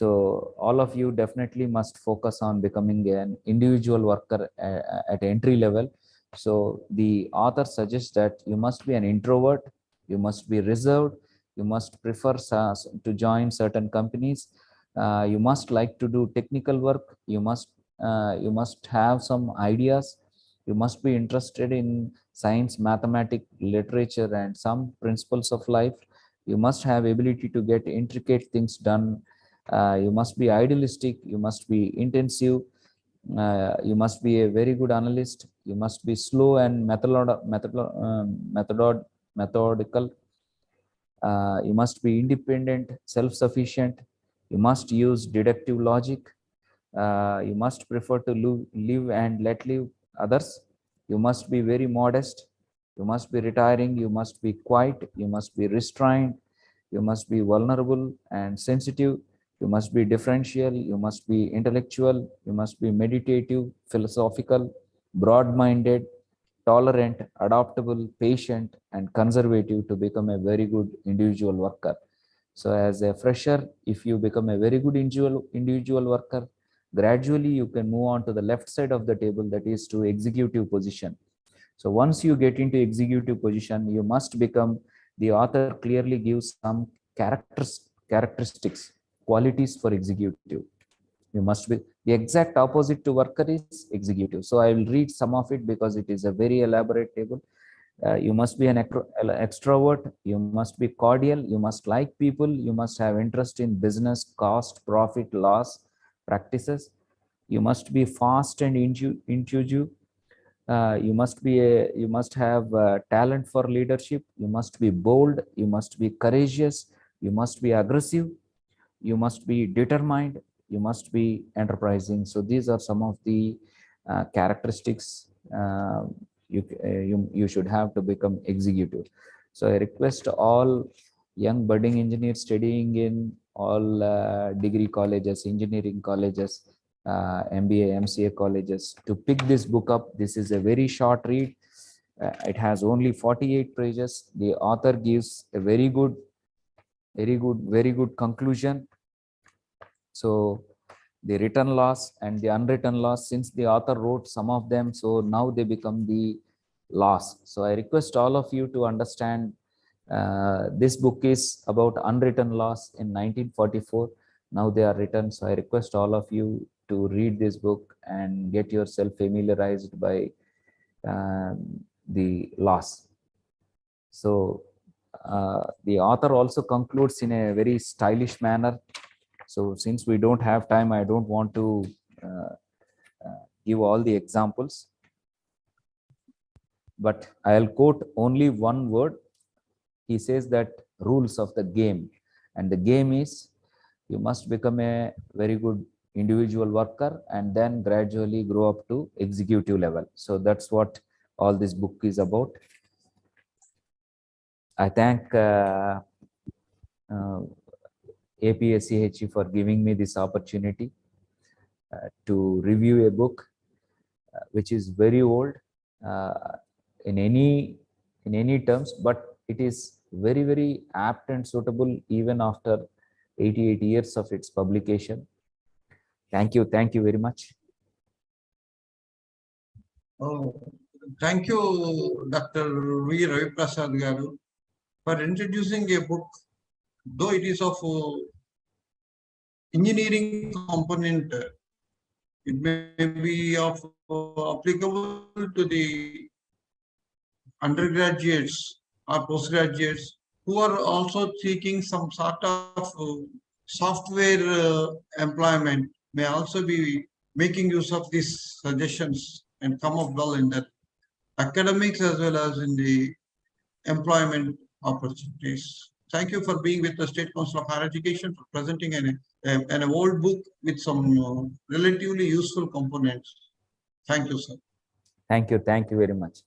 So all of you definitely must focus on becoming an individual worker at entry level. So the author suggests that you must be an introvert, you must be reserved, you must prefer to join certain companies, you must like to do technical work, you must have some ideas, you must be interested in science, mathematics, literature, and some principles of life. You must have ability to get intricate things done. You must be idealistic, you must be intensive, you must be a very good analyst, you must be slow and methodical, you must be independent, self-sufficient, you must use deductive logic, you must prefer to live and let live others, you must be very modest, you must be retiring, you must be quiet, you must be restrained, you must be vulnerable and sensitive, you must be differential, you must be intellectual, you must be meditative, philosophical, broad-minded, tolerant, adaptable, patient, and conservative to become a very good individual worker. So as a fresher, if you become a very good individual worker, gradually you can move on to the left side of the table, that is to executive position. So once you get into executive position, you must become, the author clearly gives some characteristics, qualities for executive. You must be, the exact opposite to worker is executive. So I will read some of it because it is a very elaborate table. You must be an extrovert, you must be cordial, you must like people, you must have interest in business, cost, profit, loss, practices. You must be fast and intuitive. You must have talent for leadership. You must be bold. You must be courageous. You must be aggressive. You must be determined. You must be enterprising. So these are some of the characteristics you should have to become executive. So I request all young budding engineers studying in all degree colleges, engineering colleges, MBA, MCA colleges to pick this book up. This is a very short read. It has only 48 pages. The author gives a very good conclusion. So the written laws and the unwritten laws, since the author wrote some of them, so now they become the laws. So I request all of you to understand this book is about unwritten laws in 1944. Now they are written. So I request all of you to read this book and get yourself familiarized by the laws. So the author also concludes in a very stylish manner. So since we don't have time, I don't want to give all the examples, but I'll quote only one word. He says that rules of the game, and the game is you must become a very good individual worker and then gradually grow up to executive level. So that's what all this book is about. I thank APSCHE for giving me this opportunity to review a book which is very old uh, in any terms, but it is very apt and suitable even after 88 years of its publication. Thank you very much. Oh, thank you, Dr. V. Ravi Prasad garu, for introducing a book though it is of engineering component, it may be of applicable to the undergraduates or postgraduates who are also seeking some sort of software employment, may also be making use of these suggestions and come up well in that academics as well as in the employment opportunities. Thank you for being with the State Council of Higher Education, for presenting an old book with some relatively useful components. Thank you, sir. Thank you very much.